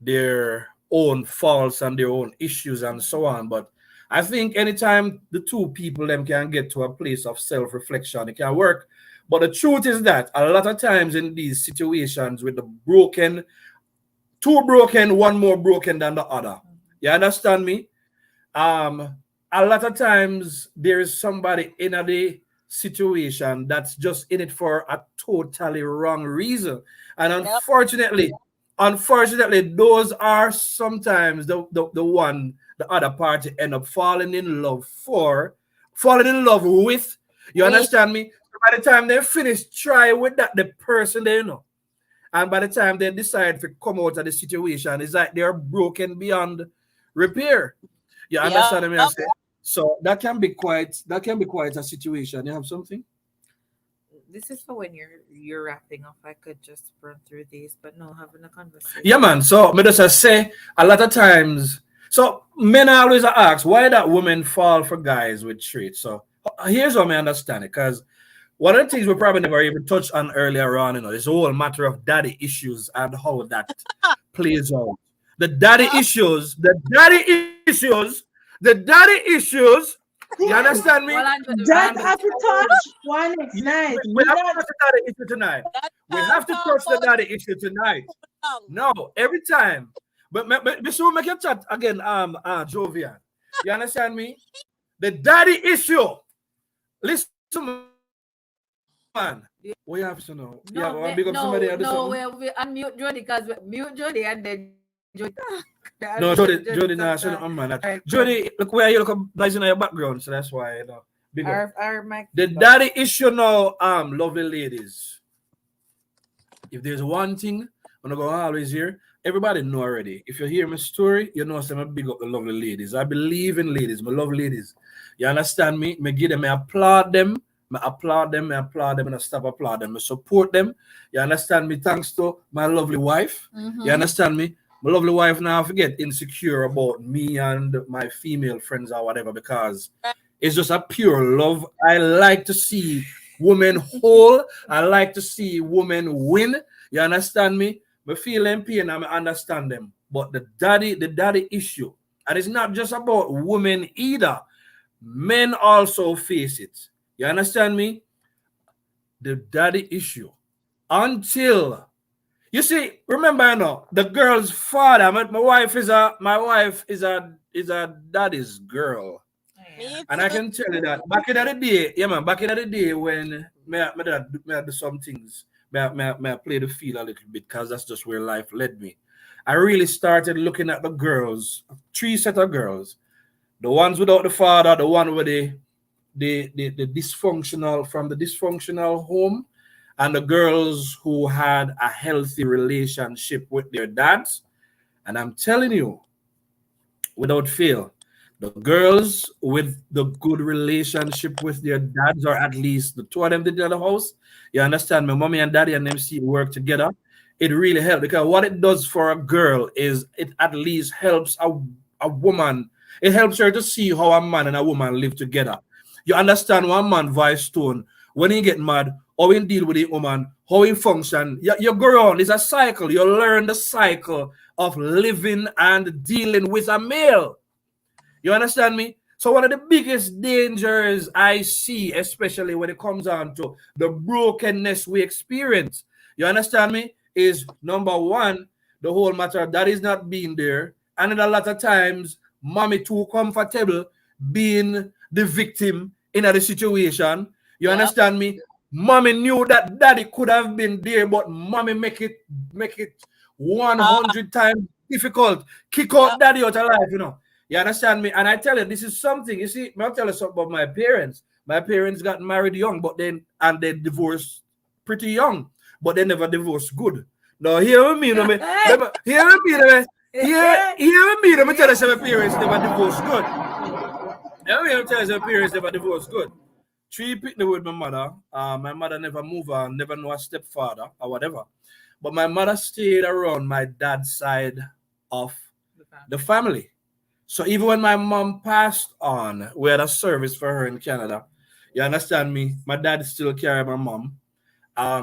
their own faults and their own issues and so on. But I think anytime the two people them can get to a place of self-reflection, it can work. But the truth is that a lot of times in these situations with the broken, two broken, one more broken than the other. You understand me? Um, a lot of times there is somebody in a situation that's just in it for a totally wrong reason. And yep, unfortunately, those are sometimes the one the other party end up falling in love with. You with understand me? By the time they finish try with that, the person they know. And by the time they decide to come out of the situation, it's like they're broken beyond repair. You yep. understand what I say? So that can be quite a situation. You have something? This is for when you're wrapping up. I could just run through these, but no, having a Yeah, conversation. man. So me just say a lot of times. So men always ask why that women fall for guys with traits. So Here's what I understand it, because one of the things we probably never even touched on earlier on, this whole matter of daddy issues and how that plays out. The daddy issues, the daddy issues, the daddy issues. You understand me? That And have to touch one is nice. we Me have to not touch the daddy issue tonight. That We have to touch the daddy issue tonight. No, every time. But before we make a chat again, Jovian. You understand me? The daddy issue. Listen, man. We have to know. Yeah, No, well, big up somebody or do something. we unmute Jody because mute Jody and then Jody. No, Jody, nah, shut up, man. Jody, look where you look nice in your background, so that's why, big up. Our mic. The daddy issue now, lovely ladies. If there's one thing I'm gonna go always here, everybody know already. If you hear my story, you know I'm big up the lovely ladies. I believe in ladies, my love ladies. You understand me? Me give them, I applaud them. I applaud them, and I stop applaud them. I support them. You understand me? Thanks to my lovely wife. You understand me? My lovely wife now forget insecure about me and my female friends or whatever, because it's just a pure love. I like to see women whole. I like to see women win. You understand me? I feel them pain and I understand them. But the daddy issue, and it's not just about women either. Men also face it. You understand me? The daddy issue. Until you see, remember, the girl's father. My wife is a daddy's girl. And I can tell you that back in the day, back in the day when me do some things, may I play the field a little bit, because that's just where life led me. I really started looking at the girls, 3 set of girls, the ones without the father, the one with the dysfunctional, from the dysfunctional home, and the girls who had a healthy relationship with their dads. And I'm telling you, without fail, the girls with the good relationship with their dads, or at least the two of them did in the house, you understand, my mommy and daddy and them see work together, it really helped, because what it does for a girl is it at least helps a woman. It helps her to see how a man and a woman live together. You understand one man voice tone, when he get mad, how he deal with a woman, how he function. You go on, it's a cycle. You learn the cycle of living and dealing with a male. You understand me? So one of the biggest dangers I see, especially when it comes down to the brokenness we experience, you understand me, is number one, the whole matter of that is not being there. And a lot of times, mommy too comfortable being the victim in the situation. You understand me? Mommy knew that daddy could have been there, but mommy make it 100 times difficult. Kick out daddy out of life, You understand me? And I tell you, this is something. You see, I'll tell you something about my parents. My parents got married young, and they divorced pretty young, but they never divorced good. Now, hear me, let me tell you, some parents never divorced good. Let me tell you, some parents never divorced good. 3 people with my mother. My mother never moved on, never know a stepfather or whatever. But my mother stayed around my dad's side of the family. So even when my mom passed on, we had a service for her in Canada. You understand me? My dad still carry my mom.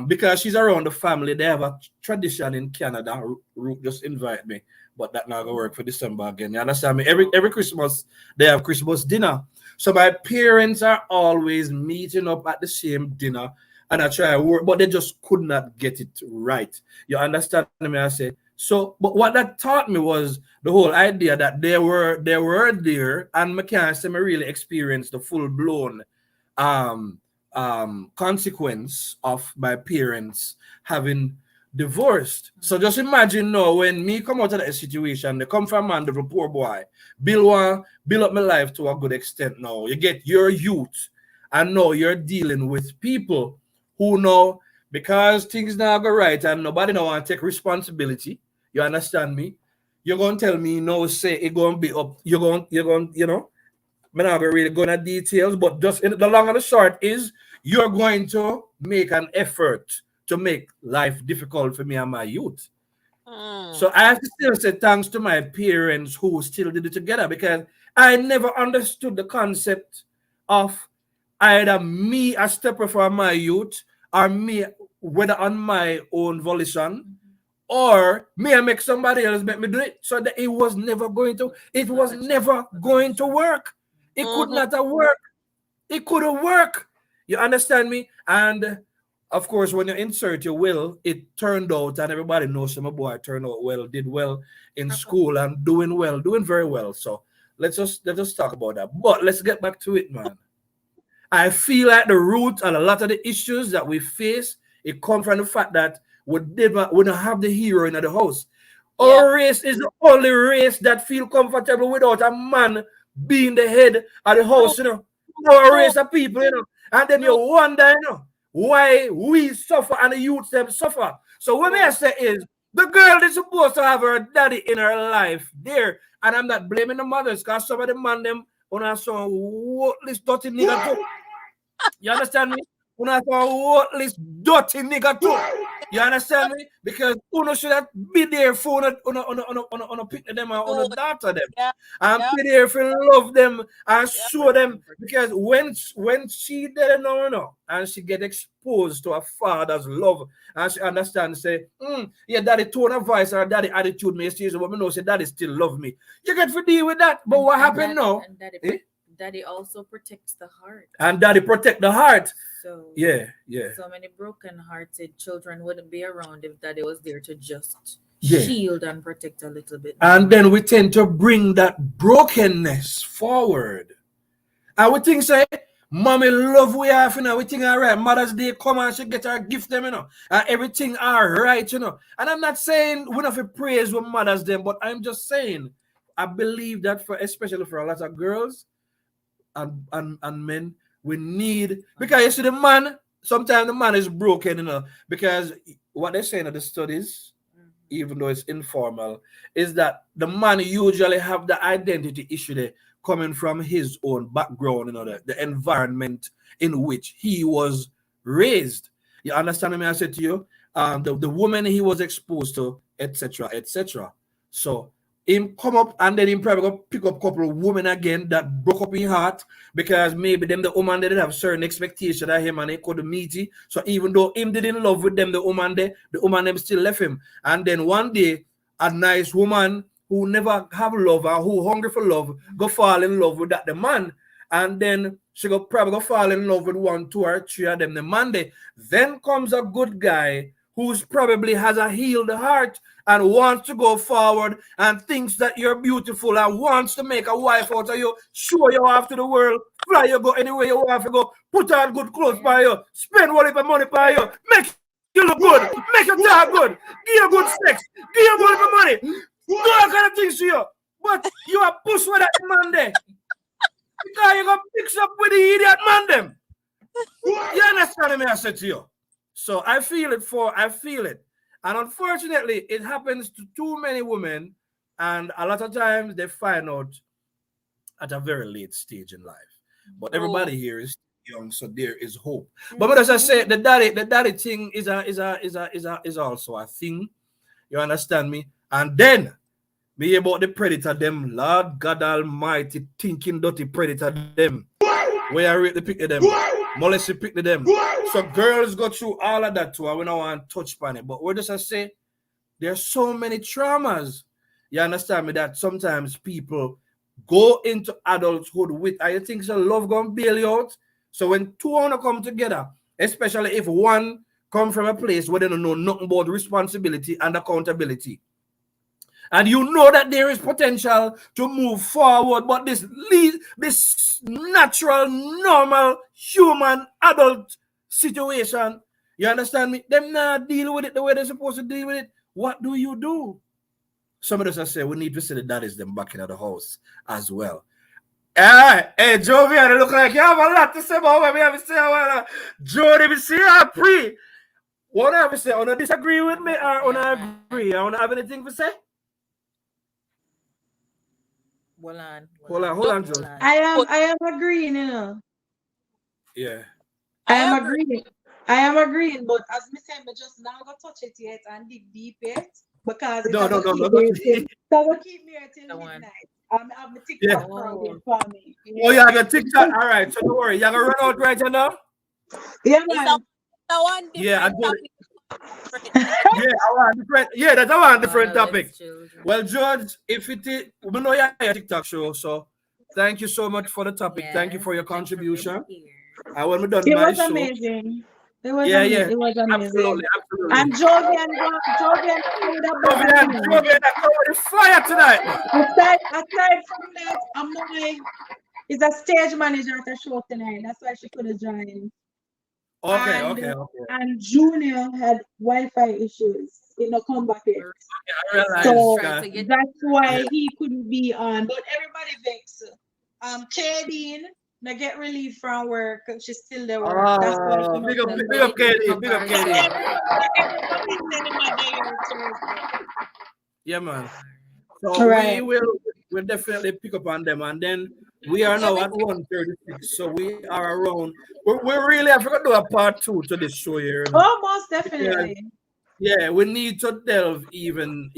Because she's around the family, they have a tradition in Canada. Root just invite me, but that not gonna work for December again. You understand me? Every Christmas they have Christmas dinner. So my parents are always meeting up at the same dinner, and I try to work, but they just could not get it right. You understand me? I say so. But what that taught me was the whole idea that they were there, and I can't say I really experienced the full blown consequence of my parents having divorced. So just imagine now, when me come out of that situation, they come from man, the poor boy, build up my life to a good extent. Now you get your youth, and now you're dealing with people who know, because things now go right and nobody now want to take responsibility. You understand me? You're gonna tell me no, say it gonna be up. You're going, I'm not really going to details, but just the long and the short is, you're going to make an effort to make life difficult for me and my youth. So I have to still say thanks to my parents who still did it together, because I never understood the concept of either me a stepper for my youth, or me, whether on my own volition, or me and make somebody else make me do it. So that it was never going to, it was never going to work. It could not have worked. It couldn't work. You understand me? And of course, when you insert your will, it turned out, and everybody knows my boy turned out well, did well in school, and doing well, doing very well. So let's talk about that. But let's get back to it, man. I feel like the root and a lot of the issues that we face, it comes from the fact that we don't have the hero in the house. Our race is the only race that feel comfortable without a man being the head of the house, you know. Our race of people, you know. And then you wonder, you know, why we suffer and the youth them suffer. So what I say is, the girl is supposed to have her daddy in her life there. And I'm not blaming the mothers, because some of the man them on our son, worthless dirty nigga too. You understand me? On our son, worthless dirty nigga too. You understand me? Because uno should have be there for on pick them and on daughter them. And be there for love them and show them. Because when she didn't know, and she get exposed to her father's love, and she understands, say, yeah, daddy tone of voice or daddy attitude may see, but me know say daddy still love me. You get to deal with that. But what happened now? Daddy also protects the heart. And daddy protect the heart. So yeah. So many broken-hearted children wouldn't be around if daddy was there to just shield and protect a little bit. And then we tend to bring that brokenness forward. And we think, say, mommy love we have, you know, we think all right, Mother's Day come and she get her gift them, you know, and everything all right, you know. And I'm not saying we don't have to praise with Mother's Day, but I'm just saying, I believe that especially for a lot of girls and men, we need, because you see the man, sometimes the man is broken, you know, because what they're saying in the studies, even though it's informal, is that the man usually have the identity issue there coming from his own background, you know, the environment in which he was raised. You understand me? I said to you, the woman he was exposed to, etc., etc. So him come up and then him probably go pick up a couple of women again that broke up his heart, because maybe them the woman they didn't have certain expectation of him and they couldn't meet him. So even though him didn't love with them, the woman them still left him. And then one day a nice woman who never have love and who hungry for love go fall in love with that the man, and then she go probably go fall in love with 1, 2, or 3 of them the Monday. Then comes a good guy who's probably has a healed heart and wants to go forward and thinks that you're beautiful and wants to make a wife out of you, show you off to the world, fly you go anywhere you want to go, put on good clothes by you, spend all of money by you, make you look good, make you talk good, give you good sex, give you all the money, do all kind of things to you. But you are push with that man there, because you gonna mix up with the idiot man them. You understand me? I said to you. So I feel it. And unfortunately, it happens to too many women, and a lot of times they find out at a very late stage in life. But everybody here is young, so there is hope. But as I said, the daddy thing is also a thing. You understand me? And then me about the predator, them Lord God Almighty, thinking dirty predator, them. Where I rate the pick of them. Molest the pick of them. So girls go through all of that too. I don't want to touch on it. But what does I say? There's so many traumas. You understand me? That sometimes people go into adulthood with, I think so love gonna bail you out. So when two wanna come together, especially if one come from a place where they don't know nothing about responsibility and accountability, and you know that there is potential to move forward, but this natural, normal, human, adult situation, you understand me? Them not deal with it the way they're supposed to deal with it. What do you do? Some of us say we need to see the daddies them back in the house as well. Hey, Jovian, look like you have a lot to say about what we have to say. Jody, we see you pre. What have to say? Want to disagree with me or want to agree? I want to have anything to say? Hold on, Joe. I am agreeing, you know. Yeah. I am agreeing, but as me said, I just now go touch it yet and dig deep yet, because No. it's gonna keep me here till midnight. I have a Yeah. TikTok private for me. Oh, you have your TikTok. All right. So don't worry. You're gonna run out right now. Yeah, It's man. a one Yeah, I different got it. topic. Yeah, I want different. Yeah, that's a different topic. Fatherless children. Well, George, if it is, we know you have your TikTok show, so thank you so much for the topic. Thank you Yes, for your thanks for being contribution. here. And when we're done It my was show, amazing. It was yeah, amazing. yeah, It was amazing. absolutely, absolutely. And Jovian showed up better Jovian, than me. Jovian, I come with fire tonight. Aside from that, Amoy is a stage manager at a show tonight. That's why she couldn't join. Okay, And okay, okay. and Junior had Wi-Fi issues. It no come back yet. I realize. So Try to get that's why he couldn't be on. But everybody vexed. Kadeen, they get relief from work. She's still there work. That's why she not Big up, send big up, Katie, big up, comparison. Katie. Everybody send him a day or two. Yeah, man. So Right. we'll definitely pick up on them, and then we are now at 1:36. So we are around. We really have to do a part 2 to this show here. You know? Oh, most definitely. Yeah, we need to delve even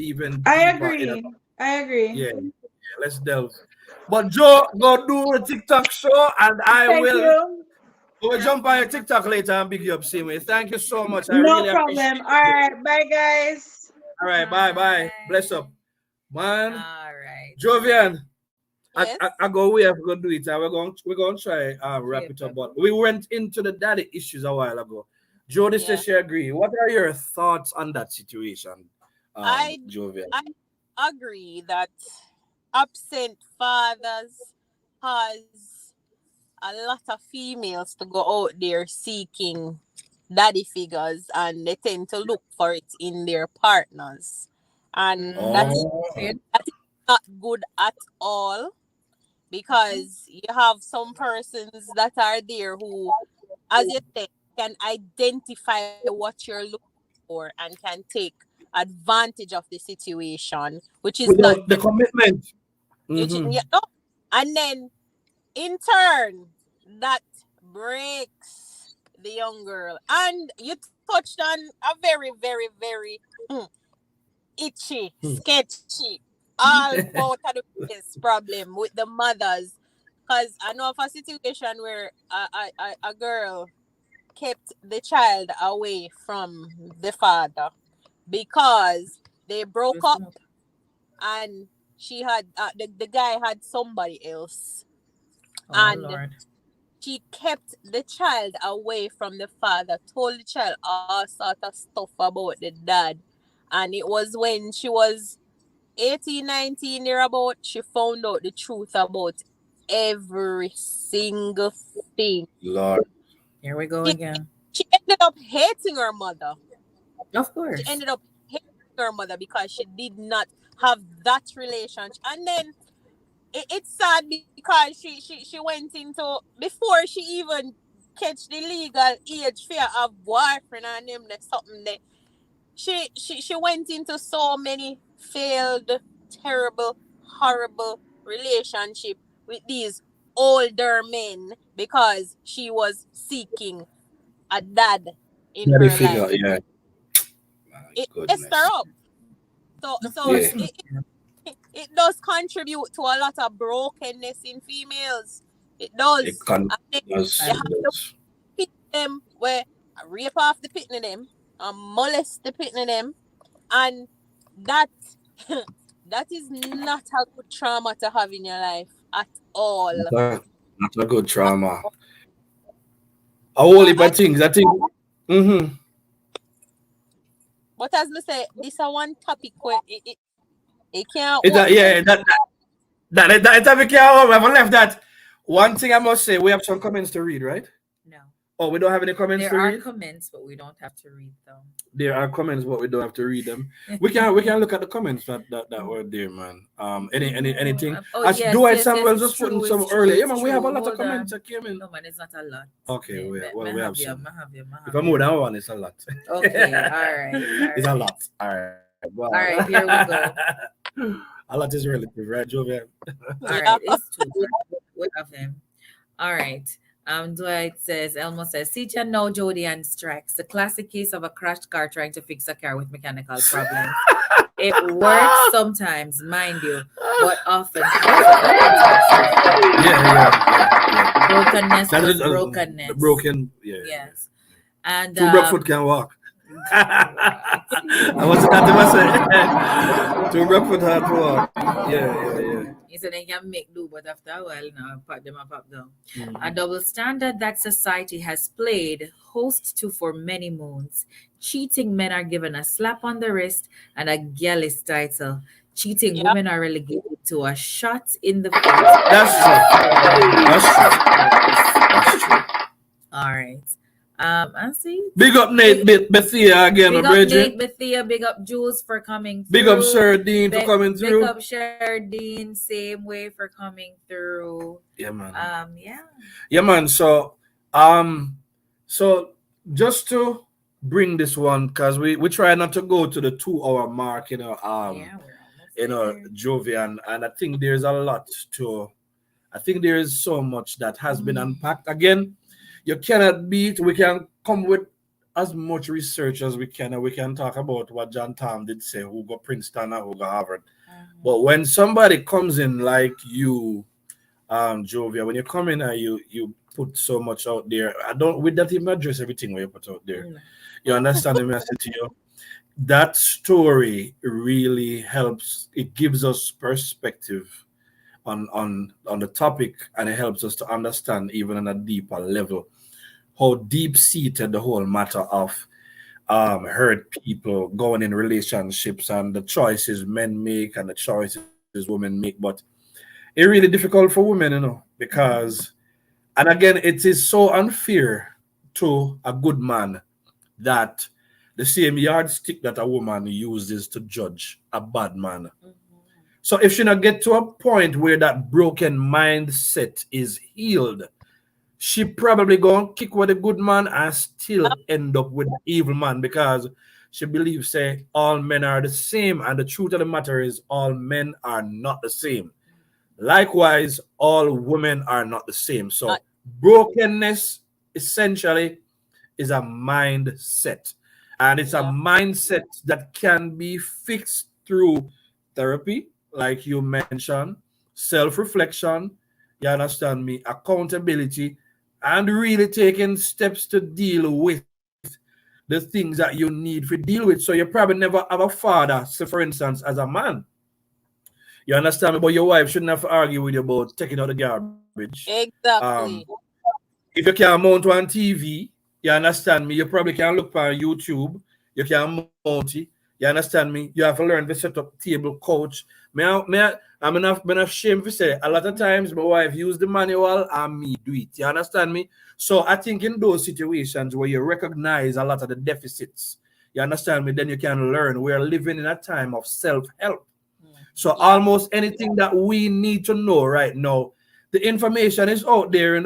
I deeper in agree. I agree. yeah, let's delve. But Joe, go do the TikTok show, and I Thank will. you. We'll jump on your TikTok later and big you up, Simi. Thank you so much. I No really appreciate problem. All it. right. Bye, guys. All right, bye. Bless up, man. All right. Jovian, Yes. I go. We have to do it. And we're going to try wrap it up. But we went into the daddy issues a while ago. Jody says she agree. What are your thoughts on that situation, Jovian? I agree that absent fathers cause a lot of females to go out there seeking daddy figures, and they tend to look for it in their partners, and that is not good at all, because you have some persons that are there who, as you said, can identify what you're looking for and can take advantage of the situation, which is Without not the commitment. and then in turn that breaks the young girl. And you touched on a very, very, very itchy, sketchy, all about this problem with the mothers. Because I know of a situation where a girl kept the child away from the father because they broke up, and she had the guy had somebody else, and Lord. she kept the child away from the father, told the child all sort of stuff about the dad. And it was when she was 18, 19 year about, she found out the truth about every single thing. Lord. Here we go again. She ended up hating her mother. Of course. She ended up hating her mother because she did not have that relationship. And then it's sad because she went into, before she even catch the legal age fear of boyfriend and them something there, she went into so many failed, terrible, horrible relationship with these older men because she was seeking a dad in her life. Yeah. It messed her up. So it does contribute to a lot of brokenness in females. It does. You have to pick them where rape off the pitting of them and molest the pitting of them, and that that is not a good trauma to have in your life at all. Not a good trauma. A whole heap of things. I think. But as I say, this is one topic where it can't. That topic can't. We haven't left that. One thing I must say, we have some comments to read, right? No. Oh, we don't have any comments to read? There are comments, but we don't have to read them. There are comments, but we don't have to read them. We can look at the comments that were there, man. Anything? Samuel just putting some earlier. Yeah, man, we have a lot of comments that came in. No, man, it's not a lot. Okay, we have some. If I I'm more than one, it's a lot. Okay, all right. It's a lot. All right. All right, here we go. A lot is relative, right, Jovian? All right, it's two. We have him. All right. Dwight says, Elmo says, Sitcha no Jody and Strax. The classic case of a crashed car trying to fix a car with mechanical problems. It works sometimes, mind you, but often Yeah. brokenness That was is brokenness. broken. Yeah. Yes. And Two broke foot can walk. I wasn't that to say. Two broke foot hard to walk. Yeah. he said they can make do, but after a while now pop them and pop down. Mhm. A double standard that society has played host to for many moons. Cheating men are given a slap on the wrist and a girlish title. Cheating Yep. women are relegated to a shot in the foot. That's true. All right. And see. Big up Nate Bethia again, Big my up brethren. Nate Bethia, big up Jules for coming through. Big up Sardine for coming Big through. up Shardine, same way for coming through. Yeah, man. Yeah. Man. So just to bring this one, because we try not to go to the 2 hour mark, Yeah, we're almost there. Jovi, and I think there's a lot to. I think there is so much that has been unpacked. Again, you cannot beat. We can come with as much research as we can, and we can talk about what John Tom did say, who got Princeton and who got Harvard. But when somebody comes in like you, Jovia, when you come in and you put so much out there, we don't even address everything where you put out there. You understand the message to you? That story really helps. It gives us perspective on the topic, and it helps us to understand even on a deeper level how deep-seated the whole matter of hurt people going in relationships and the choices men make and the choices women make. But it's really difficult for women, because, and again, it is so unfair to a good man that the same yardstick that a woman uses to judge a bad man. So if she not get to a point where that broken mindset is healed, she probably gonna kick with a good man and still end up with the evil man, because she believes say all men are the same, and the truth of the matter is all men are not the same. Likewise, all women are not the same. So brokenness essentially is a mindset, and it's a mindset that can be fixed through therapy, like you mentioned, self-reflection, you understand me, accountability, and really taking steps to deal with the things that you need to deal with. So you probably never have a father, say for instance, as a man. You understand me? But your wife shouldn't have to argue with you about taking out the garbage. Exactly. If you can mount one TV, you understand me, you probably can look on YouTube, you can mount it. You understand me? You have to learn to set up table, couch. I'm enough ashamed to say a lot of times my wife use the manual and me do it. You understand me? So I think in those situations where you recognize a lot of the deficits, you understand me, then you can learn. We're living in a time of self-help. So almost anything that we need to know right now, the information is out there,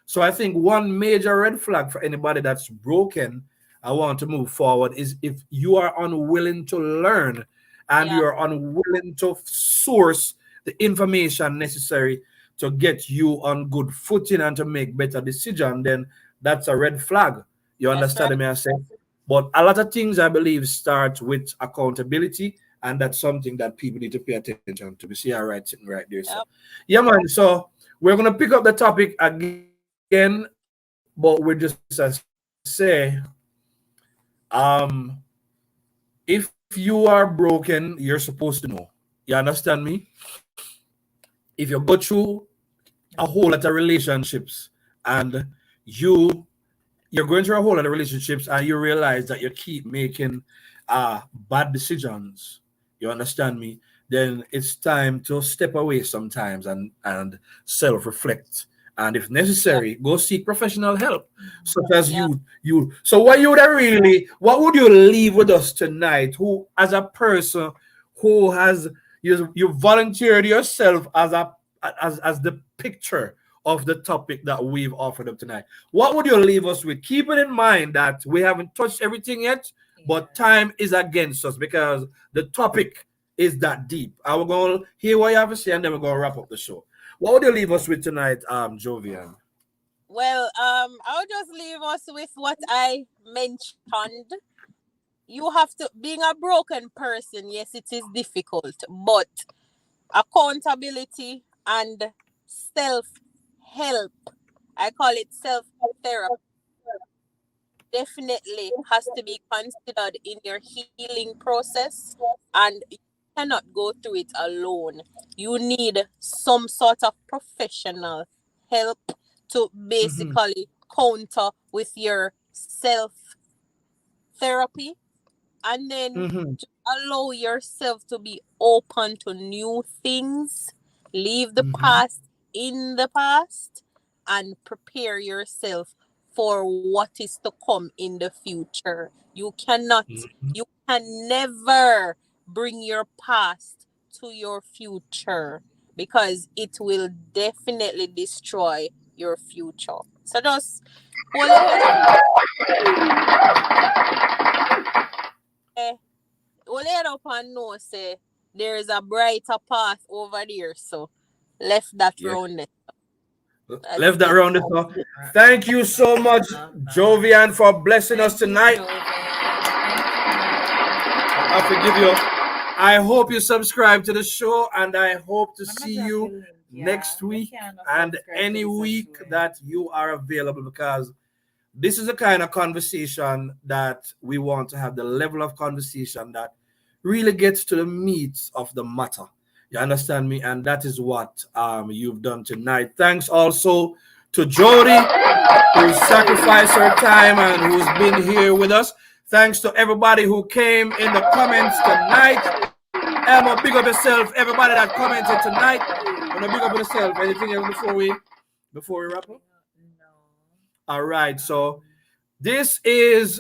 So I think one major red flag for anybody that's broken, I want to move forward, is if you are unwilling to learn and you're unwilling to source the information necessary to get you on good footing and to make better decisions, then that's a red flag. You understand me? I say? But a lot of things, I believe, start with accountability, and that's something that people need to pay attention to. We see our right sitting right there. So, yeah, man. So we're going to pick up the topic again, but we're just say, if you are broken, you're supposed to know. You understand me? If you go through a whole lot of relationships and you're going through a whole lot of relationships and you realize that you keep making bad decisions, you understand me, then it's time to step away sometimes and self-reflect. And if necessary, go seek professional help, such as you. So what would you leave with us tonight? Who, as a person who has you volunteered yourself as the picture of the topic that we've offered up tonight. What would you leave us with? Keeping in mind that we haven't touched everything yet, but time is against us because the topic is that deep. I will go hear what you have to say, and then we're going to wrap up the show. What would you leave us with tonight, Jovian? Well, I'll just leave us with what I mentioned you have to, being a broken person, yes, it is difficult, but accountability and self-help, I call it self-therapy, definitely has to be considered in your healing process, and you cannot go through it alone. You need some sort of professional help to basically counter with your self therapy, and then just allow yourself to be open to new things. Leave the past in the past and prepare yourself for what is to come in the future. You can never bring your past to your future, because it will definitely destroy your future. So just hold it, up and know, say there is a brighter path over there. So left that round it. Left that round. So thank you so much, Jovian, for blessing us tonight. I forgive you. I hope you subscribe to the show, and I hope to see you next week and any week that you are available, because this is the kind of conversation that we want to have, the level of conversation that really gets to the meat of the matter. You understand me? And that is what you've done tonight. Thanks also to Jody, who sacrificed her time and who's been here with us. Thanks to everybody who came in the comments tonight. Elmo, big up yourself. Everybody that commented tonight, I'm gonna big up yourself. Anything else before we wrap up? All right, so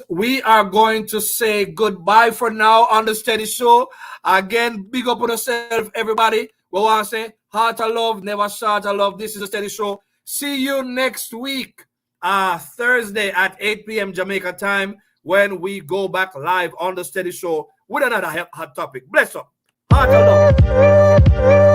we are going to say goodbye for now on the Steady Show. Again, big up on yourself, everybody. We want to say heart of love, never short of love. This is the Steady Show. See you next week, Thursday at 8 p.m. Jamaica time, when we go back live on the Steady Show with another hot topic. Bless up. Heart of love.